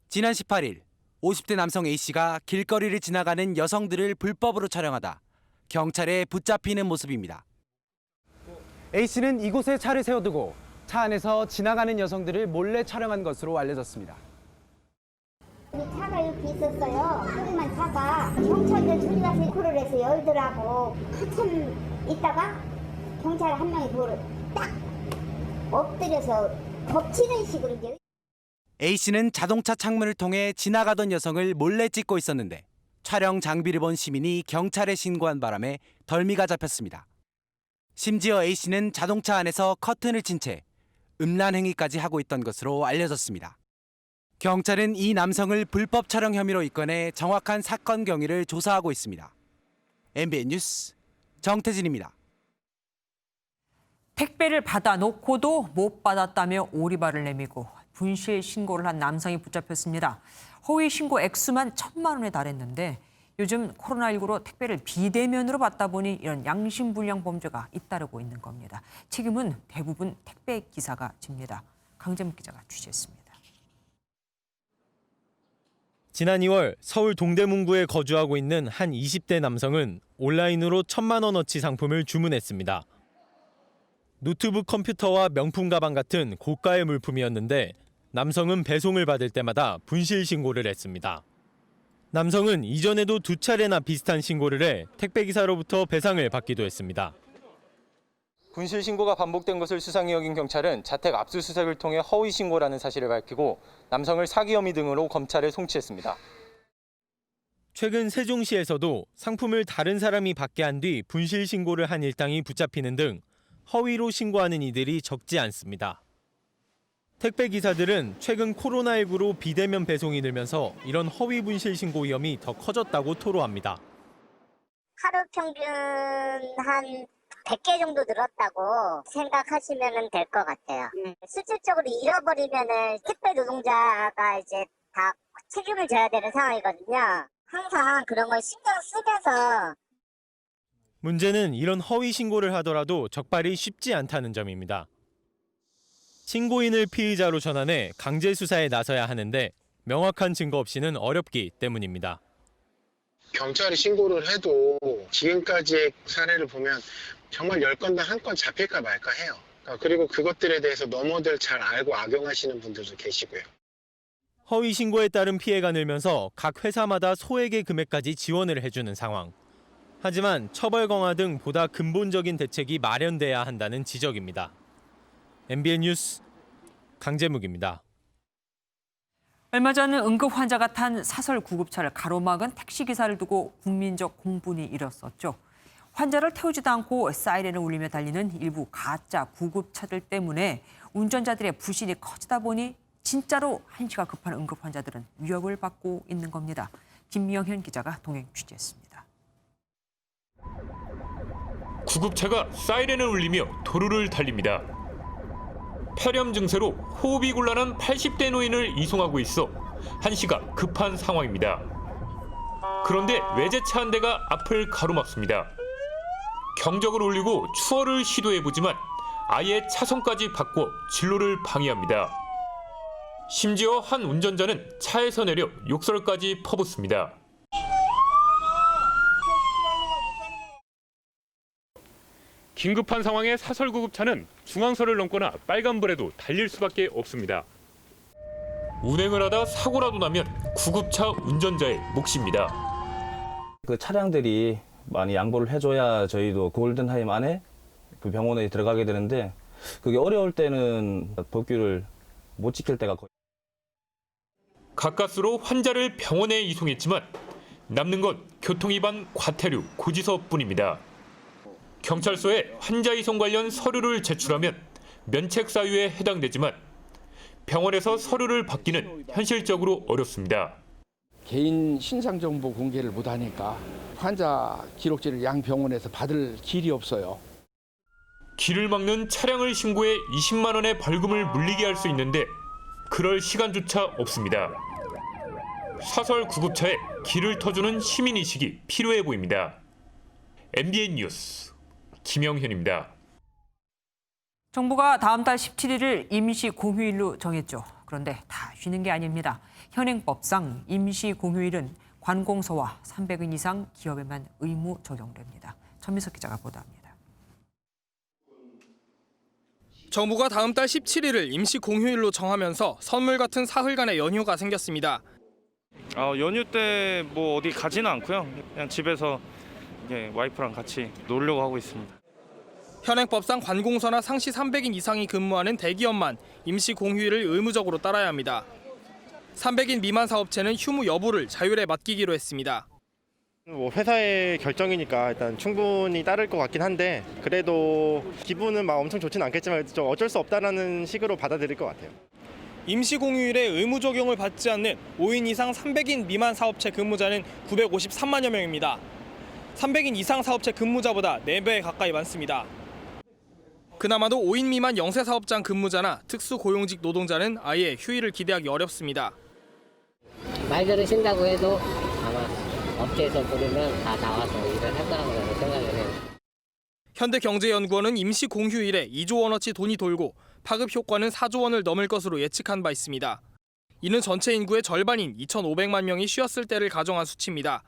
지난 18일 50대 남성 A씨가 길거리를 지나가는 여성들을 불법으로 촬영하다 경찰에 붙잡히는 모습입니다. A씨는 이곳에 차를 세워두고 차 안에서 지나가는 여성들을 몰래 촬영한 것으로 알려졌습니다. 차가 이렇게 있었어요. 조그만 차가 경찰들 둘이 가서 코를 해서 열더라고. 한참 있다가 경찰 한 명이 그거를 딱 엎드려서 덮치는 식으로 이제. A씨는 자동차 창문을 통해 지나가던 여성을 몰래 찍고 있었는데 촬영 장비를 본 시민이 경찰에 신고한 바람에 덜미가 잡혔습니다. 심지어 A씨는 자동차 안에서 커튼을 친 채 음란 행위까지 하고 있던 것으로 알려졌습니다. 경찰은 이 남성을 불법 촬영 혐의로 입건해 정확한 사건 경위를 조사하고 있습니다. MBN 뉴스 정태진입니다. 택배를 받아놓고도 못 받았다며 오리발을 내밀고 분실 신고를 한 남성이 붙잡혔습니다. 허위 신고 액수만 1,000만 원에 달했는데 요즘 코로나19로 택배를 비대면으로 받다 보니 이런 양심불량 범죄가 잇따르고 있는 겁니다. 책임은 대부분 택배 기사가 집니다. 강재문 기자가 취재했습니다. 지난 2월 서울 동대문구에 거주하고 있는 한 20대 남성은 온라인으로 1,000만 원어치 상품을 주문했습니다. 노트북 컴퓨터와 명품 가방 같은 고가의 물품이었는데 남성은 배송을 받을 때마다 분실 신고를 했습니다. 남성은 이전에도 2차례나 비슷한 신고를 해 택배기사로부터 배상을 받기도 했습니다. 분실 신고가 반복된 것을 수상히 여긴 경찰은 자택 압수수색을 통해 허위 신고라는 사실을 밝히고 남성을 사기 혐의 등으로 검찰에 송치했습니다. 최근 세종시에서도 상품을 다른 사람이 받게 한 뒤 분실 신고를 한 일당이 붙잡히는 등 허위로 신고하는 이들이 적지 않습니다. 택배 기사들은 최근 코로나19로 비대면 배송이 늘면서 이런 허위 분실 신고 위험이 더 커졌다고 토로합니다. 하루 평균 한 100개 정도 늘었다고 생각하시면 될 것 같아요. 실질적으로 잃어버리면은 택배 노동자가 이제 다 책임을 져야 되는 상황이거든요. 항상 그런 걸 신경 쓰면서. 문제는 이런 허위 신고를 하더라도 적발이 쉽지 않다는 점입니다. 신고인을 피의자로 전환해 강제 수사에 나서야 하는데 명확한 증거 없이는 어렵기 때문입니다. 경찰이 신고를 해도 지금까지의 사례를 보면 정말 10건당 1건 잡힐까 말까 해요. 그리고 그것들에 대해서 너무들 잘 알고 악용하시는 분들도 계시고요. 허위 신고에 따른 피해가 늘면서 각 회사마다 소액의 금액까지 지원을 해주는 상황. 하지만 처벌 강화 등 보다 근본적인 대책이 마련돼야 한다는 지적입니다. MBN 뉴스 강재묵입니다. 얼마 전 응급 환자가 탄 사설 구급차를 가로막은 택시기사를 두고 국민적 공분이 일었었죠. 환자를 태우지도 않고 사이렌을 울리며 달리는 일부 가짜 구급차들 때문에 운전자들의 불신이 커지다 보니 진짜로 한시가 급한 응급 환자들은 위협을 받고 있는 겁니다. 김명현 기자가 동행 취재했습니다. 구급차가 사이렌을 울리며 도로를 달립니다. 폐렴 증세로 호흡이 곤란한 80대 노인을 이송하고 있어 한시가 급한 상황입니다. 그런데 외제차 한 대가 앞을 가로막습니다. 경적을 울리고 추월을 시도해보지만 아예 차선까지 바꿔 진로를 방해합니다. 심지어 한 운전자는 차에서 내려 욕설까지 퍼붓습니다. 긴급한 상황에 사설 구급차는 중앙선을 넘거나 빨간불에도 달릴 수밖에 없습니다. 운행을 하다 사고라도 나면 구급차 운전자의 몫입니다. 그 차량들이 많이 양보를 해줘야 저희도 골든타임 안에 그 병원에 들어가게 되는데 그게 어려울 때는 법규를 못 지킬 때가 거의. 가까스로 환자를 병원에 이송했지만 남는 건 교통위반 과태료 고지서뿐입니다. 경찰서에 환자 이송 관련 서류를 제출하면 면책 사유에 해당되지만 병원에서 서류를 받기는 현실적으로 어렵습니다. 개인 신상 정보 공개를 못하니까 환자 기록지를 양 병원에서 받을 길이 없어요. 길을 막는 차량을 신고해 20만 원의 벌금을 물리게 할 수 있는데 그럴 시간조차 없습니다. 사설 구급차에 길을 터주는 시민의식이 필요해 보입니다. MBN 뉴스 김영현입니다. 정부가 다음 달 17일을 임시 공휴일로 정했죠. 그런데 다 쉬는 게 아닙니다. 현행법상 임시 공휴일은 관공서와 300인 이상 기업에만 의무 적용됩니다. 전민석 기자가 보도합니다. 정부가 다음 달 17일을 임시 공휴일로 정하면서 선물 같은 사흘간의 연휴가 생겼습니다. 연휴 때 뭐 어디 가지는 않고요. 그냥 집에서 와이프랑 같이 놀려고 하고 있습니다. 현행법상 관공서나 상시 300인 이상이 근무하는 대기업만 임시 공휴일을 의무적으로 따라야 합니다. 300인 미만 사업체는 휴무 여부를 자율에 맡기기로 했습니다. 회사의 결정이니까 일단 충분히 따를 것 같긴 한데 그래도 기분은 막 엄청 좋지는 않겠지만 좀 어쩔 수 없다라는 식으로 받아들일 것 같아요. 임시 공휴일에 의무 적용을 받지 않는 5인 이상 300인 미만 사업체 근무자는 953만여 명입니다. 300인 이상 사업체 근무자보다 4배 가까이 많습니다. 그나마도 5인 미만 영세 사업장 근무자나 특수고용직 노동자는 아예 휴일을 기대하기 어렵습니다. 말들을 쉰다고 해도 아마 업체에서 부르면 다 나와서 일을 할 거라고 생각을 해요. 현대경제연구원은 임시 공휴일에 2조 원어치 돈이 돌고 파급 효과는 4조 원을 넘을 것으로 예측한 바 있습니다. 이는 전체 인구의 절반인 2,500만 명이 쉬었을 때를 가정한 수치입니다.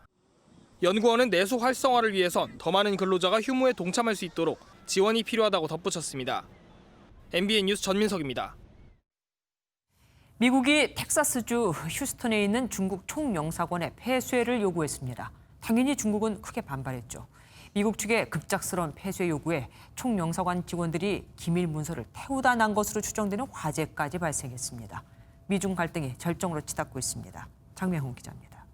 연구원은 내수 활성화를 위해선 더 많은 근로자가 휴무에 동참할 수 있도록 지원이 필요하다고 덧붙였습니다. MBN 뉴스 전민석입니다. 미국이 텍사스주 휴스턴에 있는 중국 총영사관에 폐쇄를 요구했습니다. 당연히 중국은 크게 반발했죠. 미국 측의 급작스러운 폐쇄 요구에 총영사관 직원들이 기밀 문서를 태우다 난 것으로 추정되는 화재까지 발생했습니다. 미중 갈등이 절정으로 치닫고 있습니다. 장명훈 기자입니다.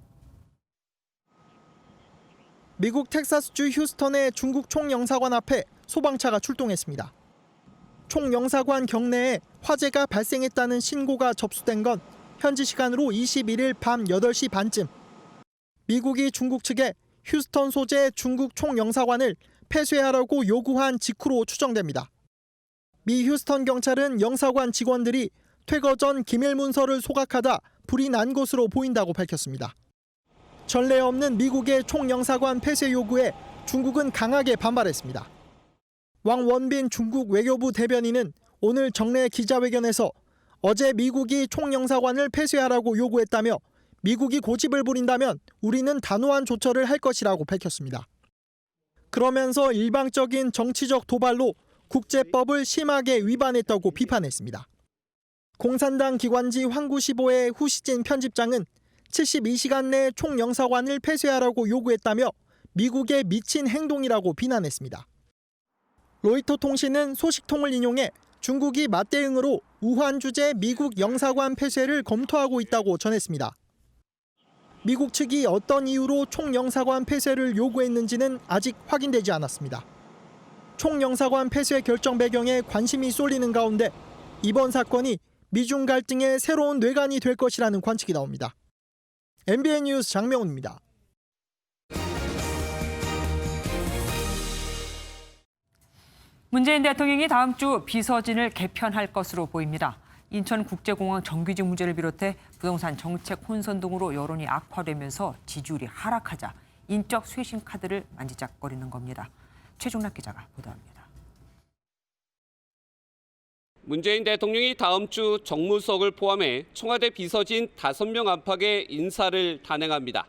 미국 텍사스주 휴스턴의 중국 총영사관 앞에 소방차가 출동했습니다. 총영사관 경내에 화재가 발생했다는 신고가 접수된 건 현지 시간으로 21일 밤 8시 반쯤. 미국이 중국 측에 휴스턴 소재 중국 총영사관을 폐쇄하라고 요구한 직후로 추정됩니다. 미 휴스턴 경찰은 영사관 직원들이 퇴거 전 기밀 문서를 소각하다 불이 난 것으로 보인다고 밝혔습니다. 전례 없는 미국의 총영사관 폐쇄 요구에 중국은 강하게 반발했습니다. 왕원빈 중국 외교부 대변인은 오늘 정례 기자회견에서 어제 미국이 총영사관을 폐쇄하라고 요구했다며 미국이 고집을 부린다면 우리는 단호한 조처를 할 것이라고 밝혔습니다. 그러면서 일방적인 정치적 도발로 국제법을 심하게 위반했다고 비판했습니다. 공산당 기관지 황구시보의 후시진 편집장은 72시간 내 총영사관을 폐쇄하라고 요구했다며 미국의 미친 행동이라고 비난했습니다. 로이터 통신은 소식통을 인용해 중국이 맞대응으로 우한 주재 미국 영사관 폐쇄를 검토하고 있다고 전했습니다. 미국 측이 어떤 이유로 총영사관 폐쇄를 요구했는지는 아직 확인되지 않았습니다. 총영사관 폐쇄 결정 배경에 관심이 쏠리는 가운데 이번 사건이 미중 갈등의 새로운 뇌관이 될 것이라는 관측이 나옵니다. MBN 뉴스 장명훈입니다. 문재인 대통령이 다음 주 비서진을 개편할 것으로 보입니다. 인천국제공항 정규직 문제를 비롯해 부동산 정책 혼선 등으로 여론이 악화되면서 지지율이 하락하자 인적 쇄신 카드를 만지작거리는 겁니다. 최종락 기자가 보도합니다. 문재인 대통령이 다음 주 정무수석을 포함해 청와대 비서진 5명 안팎의 인사를 단행합니다.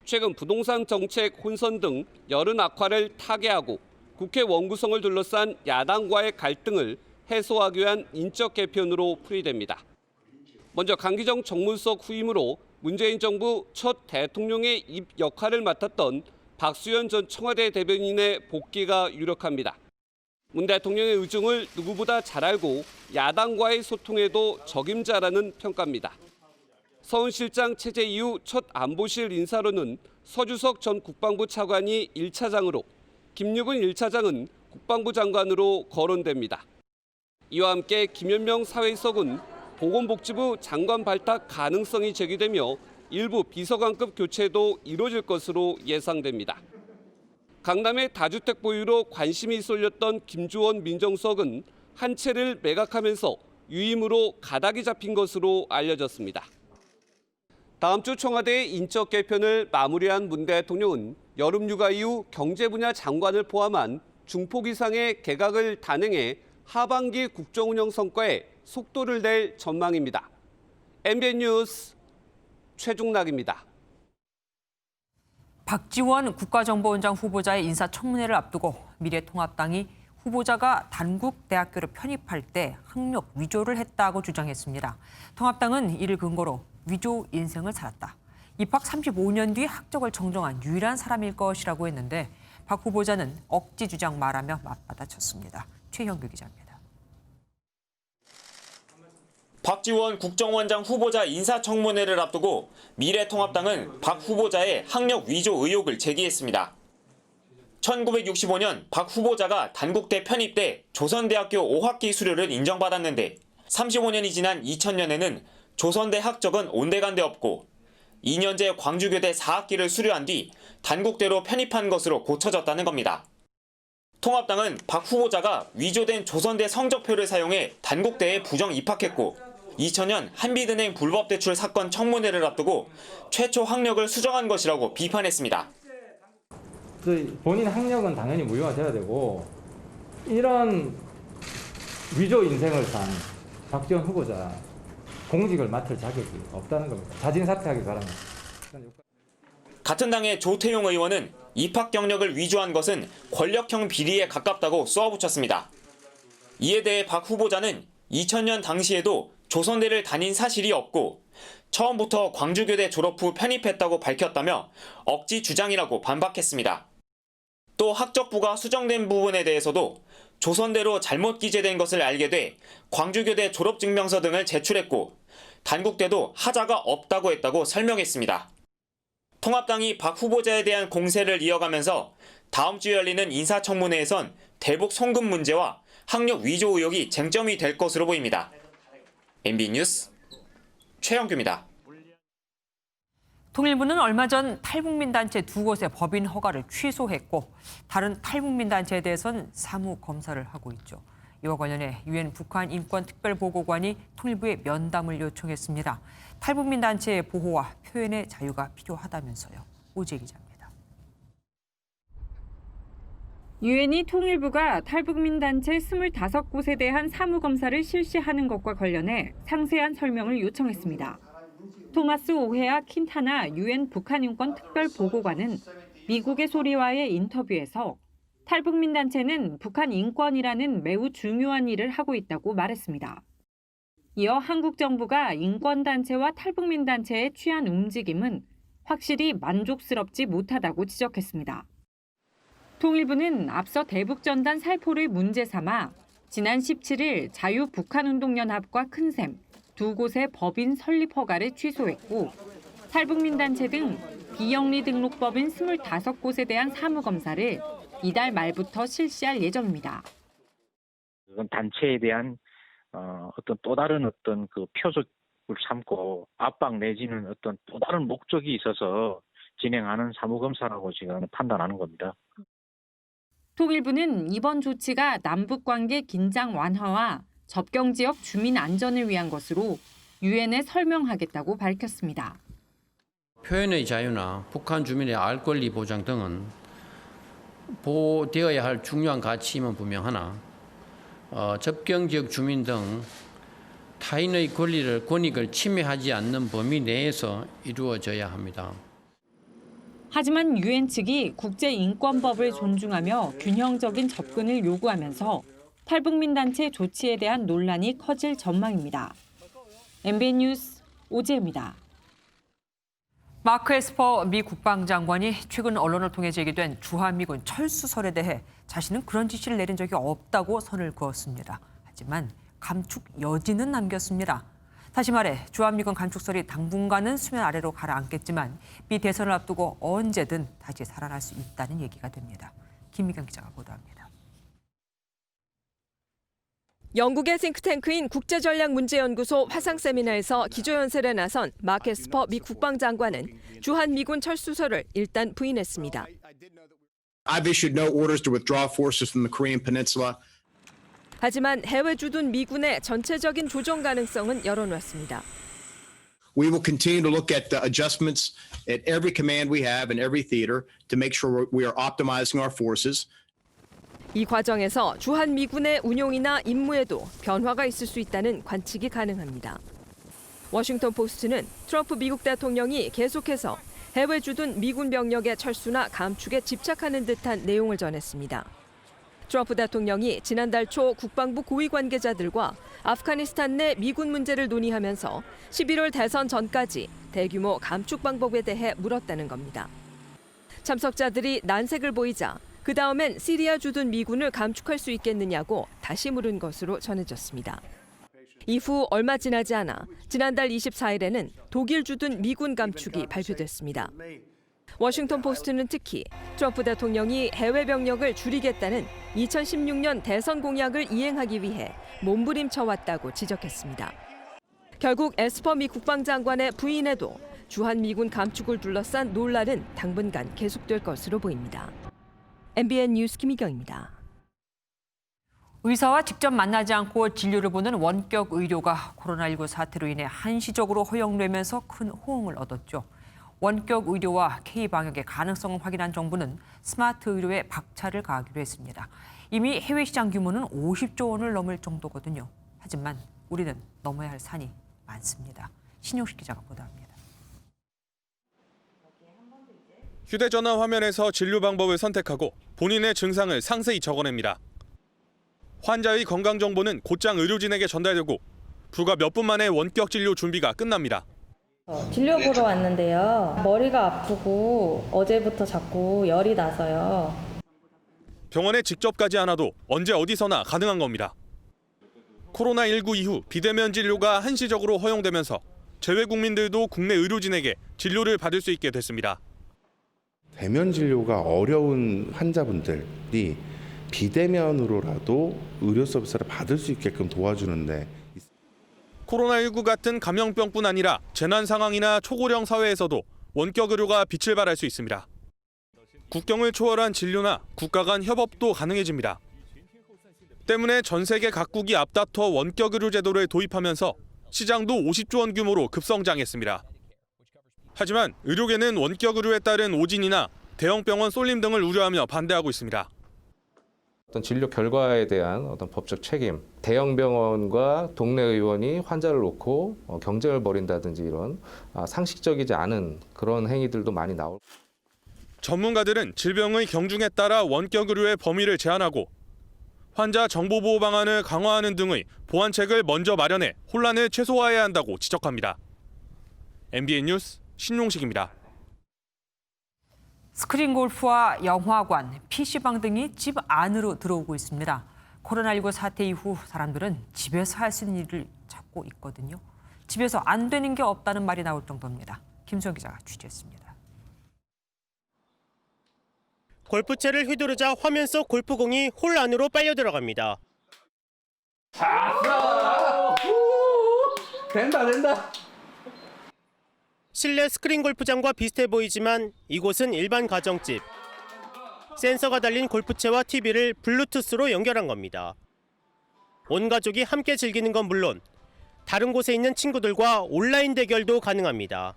최근 부동산 정책 혼선 등 여론 악화를 타개하고 국회 원구성을 둘러싼 야당과의 갈등을 해소하기 위한 인적 개편으로 풀이됩니다. 먼저 강기정 정무수석 후임으로 문재인 정부 첫 대통령의 입 역할을 맡았던 박수현 전 청와대 대변인의 복귀가 유력합니다. 문 대통령의 의중을 누구보다 잘 알고 야당과의 소통에도 적임자라는 평가입니다. 서훈 실장 체제 이후 첫 안보실 인사로는 서주석 전 국방부 차관이 1차장으로 김육은 1차장은 국방부 장관으로 거론됩니다. 이와 함께 김현명 사회석은 보건복지부 장관 발탁 가능성이 제기되며 일부 비서관급 교체도 이루어질 것으로 예상됩니다. 강남의 다주택 보유로 관심이 쏠렸던 김주원 민정수석은 한 채를 매각하면서 유임으로 가닥이 잡힌 것으로 알려졌습니다. 다음 주 청와대의 인적 개편을 마무리한 문 대통령은 여름 휴가 이후 경제 분야 장관을 포함한 중폭 이상의 개각을 단행해 하반기 국정운영 성과에 속도를 낼 전망입니다. MBN 뉴스 최종락입니다. 박지원 국가정보원장 후보자의 인사청문회를 앞두고 미래통합당이 후보자가 단국대학교를 편입할 때 학력 위조를 했다고 주장했습니다. 통합당은 이를 근거로 위조 인생을 살았다. 입학 35년 뒤 학적을 정정한 유일한 사람일 것이라고 했는데 박 후보자는 억지 주장 말하며 맞받아쳤습니다. 최형규 기자입니다. 박지원 국정원장 후보자 인사청문회를 앞두고 미래통합당은 박 후보자의 학력 위조 의혹을 제기했습니다. 1965년 박 후보자가 단국대 편입 때 조선대학교 5학기 수료를 인정받았는데 35년이 지난 2000년에는 조선대 학적은 온데간데 없고 2년제 광주교대 4학기를 수료한 뒤 단국대로 편입한 것으로 고쳐졌다는 겁니다. 통합당은 박 후보자가 위조된 조선대 성적표를 사용해 단국대에 부정 입학했고 2000년 한빛은행 불법 대출 사건 청문회를 앞두고 최초 학력을 수정한 것이라고 비판했습니다. 본인 학력은 당연히 무효가 돼야 되고 이런 위조 인생을 산 박지원 후보자 공직을 맡을 자격이 없다는 겁니다. 자진 사퇴하기 바랍니다. 같은 당의 조태용 의원은 입학 경력을 위조한 것은 권력형 비리에 가깝다고 쏘아붙였습니다. 이에 대해 박 후보자는 2000년 당시에도 조선대를 다닌 사실이 없고 처음부터 광주교대 졸업 후 편입했다고 밝혔다며 억지 주장이라고 반박했습니다. 또 학적부가 수정된 부분에 대해서도 조선대로 잘못 기재된 것을 알게 돼 광주교대 졸업증명서 등을 제출했고 단국대도 하자가 없다고 했다고 설명했습니다. 통합당이 박 후보자에 대한 공세를 이어가면서 다음 주 열리는 인사청문회에선 대북 송금 문제와 학력 위조 의혹이 쟁점이 될 것으로 보입니다. MB 뉴스 최영규입니다. 통일부는 얼마 전 탈북민 단체 2곳의 법인 허가를 취소했고 다른 탈북민 단체에 대해서는 사무 검사를 하고 있죠. 이와 관련해 유엔 북한 인권 특별보고관이 통일부에 면담을 요청했습니다. 탈북민 단체의 보호와 표현의 자유가 필요하다면서요. 오지혜 기자입니다. 유엔이 통일부가 탈북민 단체 25곳에 대한 사무 검사를 실시하는 것과 관련해 상세한 설명을 요청했습니다. 토마스 오헤아 킨타나 유엔 북한 인권 특별보고관은 미국의 소리와의 인터뷰에서 탈북민 단체는 북한 인권이라는 매우 중요한 일을 하고 있다고 말했습니다. 이어 한국 정부가 인권 단체와 탈북민 단체에 취한 움직임은 확실히 만족스럽지 못하다고 지적했습니다. 통일부는 앞서 대북전단 살포를 문제 삼아 지난 17일 자유북한운동연합과 큰샘 2곳의 법인 설립 허가를 취소했고 탈북민 단체 등 비영리 등록법인 25곳에 대한 사무검사를 이달 말부터 실시할 예정입니다. 이건 단체에 대한 어떤 또 다른 어떤 그 표적을 삼고 압박 내지는 어떤 또 다른 목적이 있어서 진행하는 사무검사라고 지금 판단하는 겁니다. 통일부는 이번 조치가 남북관계 긴장 완화와 접경 지역 주민 안전을 위한 것으로 유엔에 설명하겠다고 밝혔습니다. 표현의 자유나 북한 주민의 알 권리 보장 등은 보호되어야 할 중요한 가치임은 분명하나 접경 지역 주민 등 타인의 권익을 침해하지 않는 범위 내에서 이루어져야 합니다. 하지만 유엔 측이 국제인권법을 존중하며 균형적인 접근을 요구하면서 탈북민 단체 조치에 대한 논란이 커질 전망입니다. MBN 뉴스 오지혜입니다. 마크 에스퍼 미 국방장관이 최근 언론을 통해 제기된 주한미군 철수설에 대해 자신은 그런 지시를 내린 적이 없다고 선을 그었습니다. 하지만 감축 여지는 남겼습니다. 다시 말해 주한미군 감축설이 당분간은 수면 아래로 가라앉겠지만 미 대선을 앞두고 언제든 다시 살아날 수 있다는 얘기가 됩니다. 김미경 기자가 보도합니다. 영국의 싱크탱크인 국제전략문제연구소 화상세미나에서 기조연설에 나선 마크 에스퍼 미 국방장관은 주한미군 철수설을 일단 부인했습니다. I've issued no orders to withdraw forces from the Korean Peninsula. 하지만 해외 주둔 미군의 전체적인 조정 가능성은 열어놓았습니다. We will continue to look at the adjustments at every command we have and every theater to make sure we are optimizing our forces. 이 과정에서 주한미군의 운용이나 임무에도 변화가 있을 수 있다는 관측이 가능합니다. 워싱턴 포스트는 트럼프 미국 대통령이 계속해서 해외 주둔 미군 병력의 철수나 감축에 집착하는 듯한 내용을 전했습니다. 트럼프 대통령이 지난달 초 국방부 고위 관계자들과 아프가니스탄 내 미군 문제를 논의하면서 11월 대선 전까지 대규모 감축 방법에 대해 물었다는 겁니다. 참석자들이 난색을 보이자 그 다음엔 시리아 주둔 미군을 감축할 수 있겠느냐고 다시 물은 것으로 전해졌습니다. 이후 얼마 지나지 않아 지난달 24일에는 독일 주둔 미군 감축이 발표됐습니다. 워싱턴 포스트는 특히 트럼프 대통령이 해외 병력을 줄이겠다는 2016년 대선 공약을 이행하기 위해 몸부림쳐왔다고 지적했습니다. 결국 에스퍼 미 국방장관의 부인에도 주한미군 감축을 둘러싼 논란은 당분간 계속될 것으로 보입니다. MBN 뉴스 김희경입니다. 의사와 직접 만나지 않고 진료를 보는 원격 의료가 코로나19 사태로 인해 한시적으로 허용되면서 큰 호응을 얻었죠. 원격 의료와 K-방역의 가능성을 확인한 정부는 스마트 의료에 박차를 가하기로 했습니다. 이미 해외 시장 규모는 50조 원을 넘을 정도거든요. 하지만 우리는 넘어야 할 산이 많습니다. 신용식 기자가 보도합니다. 휴대전화 화면에서 진료 방법을 선택하고 본인의 증상을 상세히 적어냅니다. 환자의 건강 정보는 곧장 의료진에게 전달되고 불과 몇 분 만에 원격 진료 준비가 끝납니다. 진료 보러 왔는데요. 머리가 아프고 어제부터 자꾸 열이 나서요. 병원에 직접 가지 않아도 언제 어디서나 가능한 겁니다. 코로나19 이후 비대면 진료가 한시적으로 허용되면서 재외 국민들도 국내 의료진에게 진료를 받을 수 있게 됐습니다. 대면 진료가 어려운 환자분들이 비대면으로라도 의료 서비스를 받을 수 있게끔 도와주는데 코로나19 같은 감염병뿐 아니라 재난 상황이나 초고령 사회에서도 원격 의료가 빛을 발할 수 있습니다. 국경을 초월한 진료나 국가 간 협업도 가능해집니다. 때문에 전 세계 각국이 앞다퉈 원격 의료 제도를 도입하면서 시장도 50조 원 규모로 급성장했습니다. 하지만 의료계는 원격 의료에 따른 오진이나 대형 병원 쏠림 등을 우려하며 반대하고 있습니다. 어떤 진료 결과에 대한 어떤 법적 책임, 대형 병원과 동네 의원이 환자를 놓고 경쟁을 벌인다든지 이런 상식적이지 않은 그런 행위들도 많이 나올. 전문가들은 질병의 경중에 따라 원격 의료의 범위를 제한하고 환자 정보 보호 방안을 강화하는 등의 보완책을 먼저 마련해 혼란을 최소화해야 한다고 지적합니다. MBN 뉴스 신용식입니다. 스크린 골프와 영화관, PC방 등이 집 안으로 들어오고 있습니다. 코로나19 사태 이후 사람들은 집에서 할 수 있는 일을 찾고 있거든요. 집에서 안 되는 게 없다는 말이 나올 정도입니다. 김수영 기자가 취재했습니다. 골프채를 휘두르자 화면 속 골프공이 홀 안으로 빨려 들어갑니다. 된다. 실내 스크린 골프장과 비슷해 보이지만 이곳은 일반 가정집. 센서가 달린 골프채와 TV를 블루투스로 연결한 겁니다. 온 가족이 함께 즐기는 건 물론 다른 곳에 있는 친구들과 온라인 대결도 가능합니다.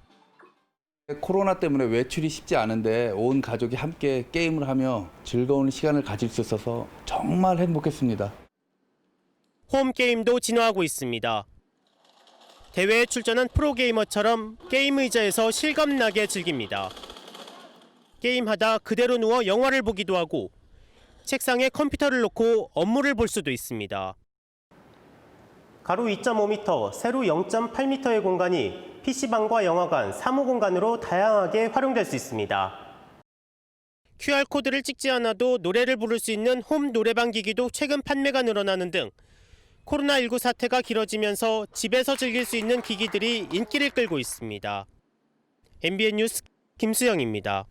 코로나 때문에 외출이 쉽지 않은데 온 가족이 함께 게임을 하며 즐거운 시간을 가질 수 있어서 정말 행복했습니다. 홈게임도 진화하고 있습니다. 대회에 출전한 프로게이머처럼 게임 의자에서 실감나게 즐깁니다. 게임하다 그대로 누워 영화를 보기도 하고 책상에 컴퓨터를 놓고 업무를 볼 수도 있습니다. 가로 2.5m, 세로 0.8m의 공간이 PC방과 영화관, 사무공간으로 다양하게 활용될 수 있습니다. QR코드를 찍지 않아도 노래를 부를 수 있는 홈 노래방 기기도 최근 판매가 늘어나는 등 코로나19 사태가 길어지면서 집에서 즐길 수 있는 기기들이 인기를 끌고 있습니다. MBN 뉴스 김수영입니다.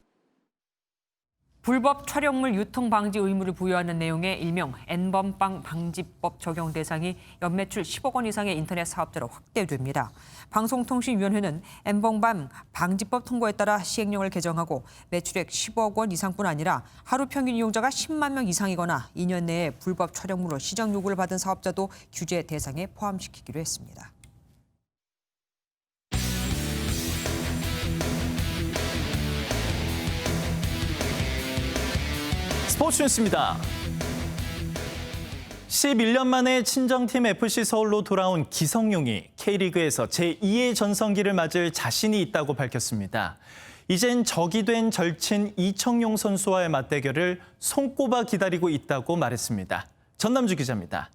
불법 촬영물 유통 방지 의무를 부여하는 내용의 일명 N번방 방지법 적용 대상이 연매출 10억 원 이상의 인터넷 사업자로 확대됩니다. 방송통신위원회는 N번방 방지법 통과에 따라 시행령을 개정하고 매출액 10억 원 이상뿐 아니라 하루 평균 이용자가 10만 명 이상이거나 2년 내에 불법 촬영물로 시정 요구를 받은 사업자도 규제 대상에 포함시키기로 했습니다. 스포츠 뉴스입니다. 11년 만에 친정팀 FC 서울로 돌아온 기성용이 K리그에서 제2의 전성기를 맞을 자신이 있다고 밝혔습니다. 이젠 적이 된 절친 이청용 선수와의 맞대결을 손꼽아 기다리고 있다고 말했습니다. 전남주 기자입니다.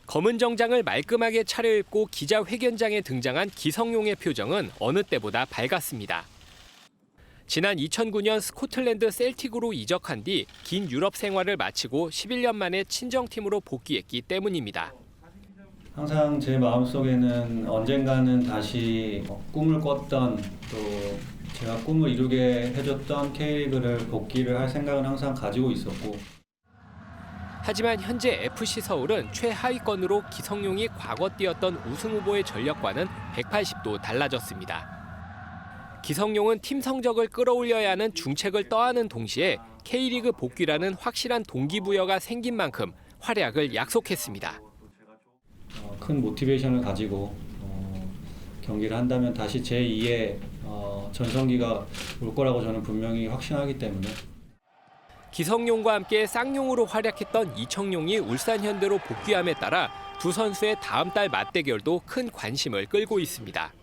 검은 정장을 말끔하게 차려입고 기자회견장에 등장한 기성용의 표정은 어느 때보다 밝았습니다. 지난 2009년 스코틀랜드 셀틱으로 이적한 뒤 긴 유럽 생활을 마치고 11년 만에 친정팀으로 복귀했기 때문입니다. 항상 제 마음속에는 언젠가는 다시 꿈을 꿨던 또 제가 꿈을 이루게 해줬던 K리그를 복귀를 할 생각은 항상 가지고 있었고. 하지만 현재 FC 서울은 최하위권으로 기성용이 과거 뛰었던 우승 후보의 전력과는 180도 달라졌습니다. 기성용은 팀 성적을 끌어올려야 하는 중책을 떠안은 동시에 K리그 복귀라는 확실한 동기부여가 생긴 만큼 활약을 약속했습니다. 큰 모티베이션을 가지고 경기를 한다면 다시 제2의 전성기가 올 거라고 저는 분명히 확신하기 때문에. 기성용과 함께 쌍용으로 활약했던 이청용이 울산 현대로 복귀함에 따라 두 선수의 다음 달 맞대결도 큰 관심을 끌고 있습니다.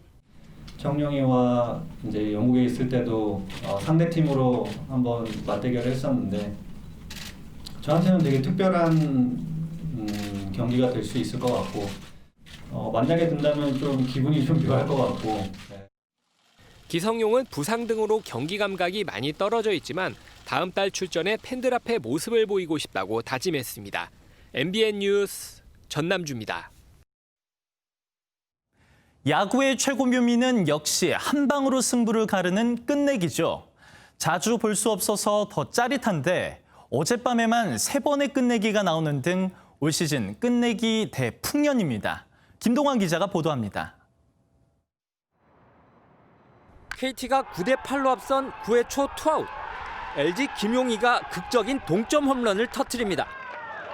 청룡이와 이제 영국에 있을 때도 상대 팀으로 한번 맞대결을 했었는데 저한테는 되게 특별한 경기가 될 수 있을 것 같고 만나게 된다면 좀 기분이 좀 묘할 것 같고. 네. 기성용은 부상 등으로 경기 감각이 많이 떨어져 있지만 다음 달 출전에 팬들 앞에 모습을 보이고 싶다고 다짐했습니다. MBN 뉴스 전남주입니다. 야구의 최고 묘미는 역시 한 방으로 승부를 가르는 끝내기죠. 자주 볼 수 없어서 더 짜릿한데 어젯밤에만 3번의 끝내기가 나오는 등 올 시즌 끝내기 대풍년입니다. 김동환 기자가 보도합니다. KT가 9대8로 앞선 9회 초 투아웃. LG 김용희가 극적인 동점 홈런을 터뜨립니다.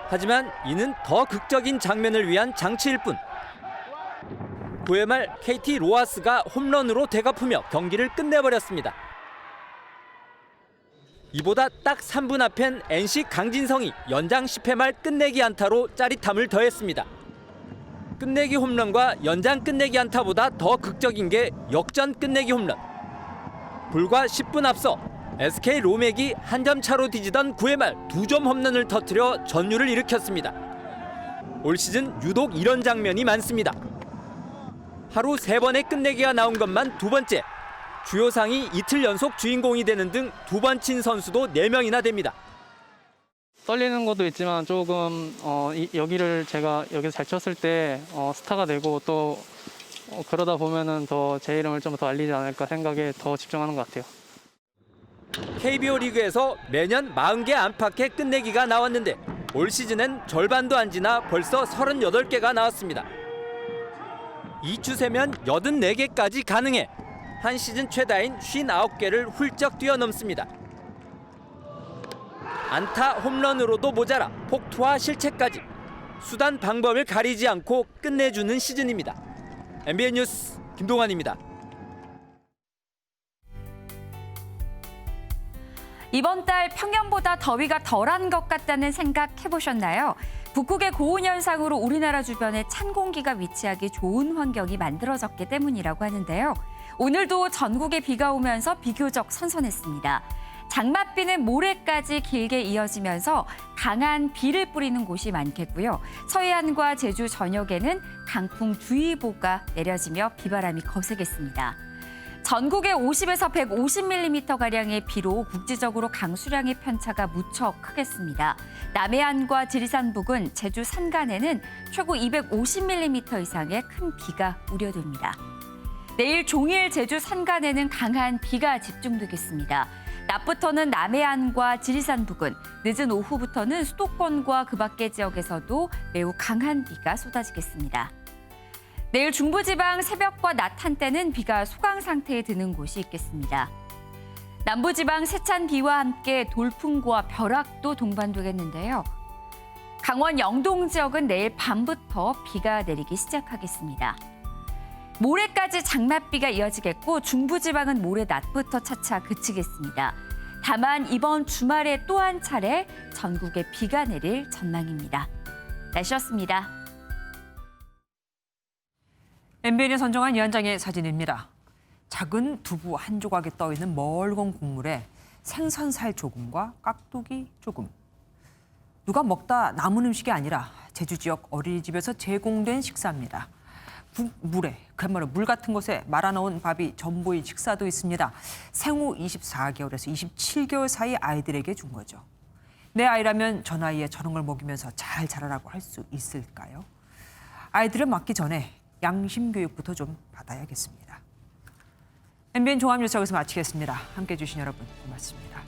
하지만 이는 더 극적인 장면을 위한 장치일 뿐. 9회 말 KT 로하스가 홈런으로 되갚으며 경기를 끝내버렸습니다. 이보다 딱 3분 앞엔 NC 강진성이 연장 10회 말 끝내기 안타로 짜릿함을 더했습니다. 끝내기 홈런과 연장 끝내기 안타보다 더 극적인 게 역전 끝내기 홈런. 불과 10분 앞서 SK 로맥이 한 점 차로 뒤지던 9회 말 2점 홈런을 터뜨려 전율을 일으켰습니다. 올 시즌 유독 이런 장면이 많습니다. 하루 3번의 끝내기가 나온 것만 2번째. 주요 상이 이틀 연속 주인공이 되는 등 2번 친 선수도 4명이나 됩니다. 떨리는 것도 있지만 조금 여기를 제가 여기서 잘 쳤을 때 스타가 되고 또 그러다 보면은 더 제 이름을 좀 더 알리지 않을까 생각에 더 집중하는 것 같아요. KBO 리그에서 매년 40개 안팎의 끝내기가 나왔는데 올 시즌엔 절반도 안 지나 벌써 38개가 나왔습니다. 이 추세면 84개까지 가능해 한 시즌 최다인 59개를 훌쩍 뛰어넘습니다. 안타, 홈런으로도 모자라 폭투와 실책까지 수단 방법을 가리지 않고 끝내주는 시즌입니다. MBN 뉴스 김동환입니다. 이번 달 평년보다 더위가 덜한 것 같다는 생각 해보셨나요? 북극의 고온 현상으로 우리나라 주변에 찬 공기가 위치하기 좋은 환경이 만들어졌기 때문이라고 하는데요. 오늘도 전국에 비가 오면서 비교적 선선했습니다. 장맛비는 모레까지 길게 이어지면서 강한 비를 뿌리는 곳이 많겠고요. 서해안과 제주 전역에는 강풍주의보가 내려지며 비바람이 거세겠습니다. 전국에 50에서 150mm가량의 비로 국지적으로 강수량의 편차가 무척 크겠습니다. 남해안과 지리산 부근, 제주 산간에는 최고 250mm 이상의 큰 비가 우려됩니다. 내일 종일 제주 산간에는 강한 비가 집중되겠습니다. 낮부터는 남해안과 지리산 부근, 늦은 오후부터는 수도권과 그 밖의 지역에서도 매우 강한 비가 쏟아지겠습니다. 내일 중부지방 새벽과 낮 한때는 비가 소강 상태에 드는 곳이 있겠습니다. 남부지방 세찬 비와 함께 돌풍과 벼락도 동반되겠는데요. 강원 영동 지역은 내일 밤부터 비가 내리기 시작하겠습니다. 모레까지 장맛비가 이어지겠고 중부지방은 모레 낮부터 차차 그치겠습니다. 다만 이번 주말에 또 한 차례 전국에 비가 내릴 전망입니다. 날씨였습니다. MBN이 선정한 이 한 장의 사진입니다. 작은 두부 한 조각에 떠있는 멀건 국물에 생선살 조금과 깍두기 조금. 누가 먹다 남은 음식이 아니라 제주 지역 어린이집에서 제공된 식사입니다. 국물에, 그야말로 물 같은 곳에 말아넣은 밥이 전부인 식사도 있습니다. 생후 24개월에서 27개월 사이 아이들에게 준 거죠. 내 아이라면 저 나이에 저런 걸 먹이면서 잘 자라라고 할 수 있을까요? 아이들을 맡기 전에 양심 교육부터 좀 받아야겠습니다. MBN 종합뉴스 여기서 마치겠습니다. 함께해 주신 여러분 고맙습니다.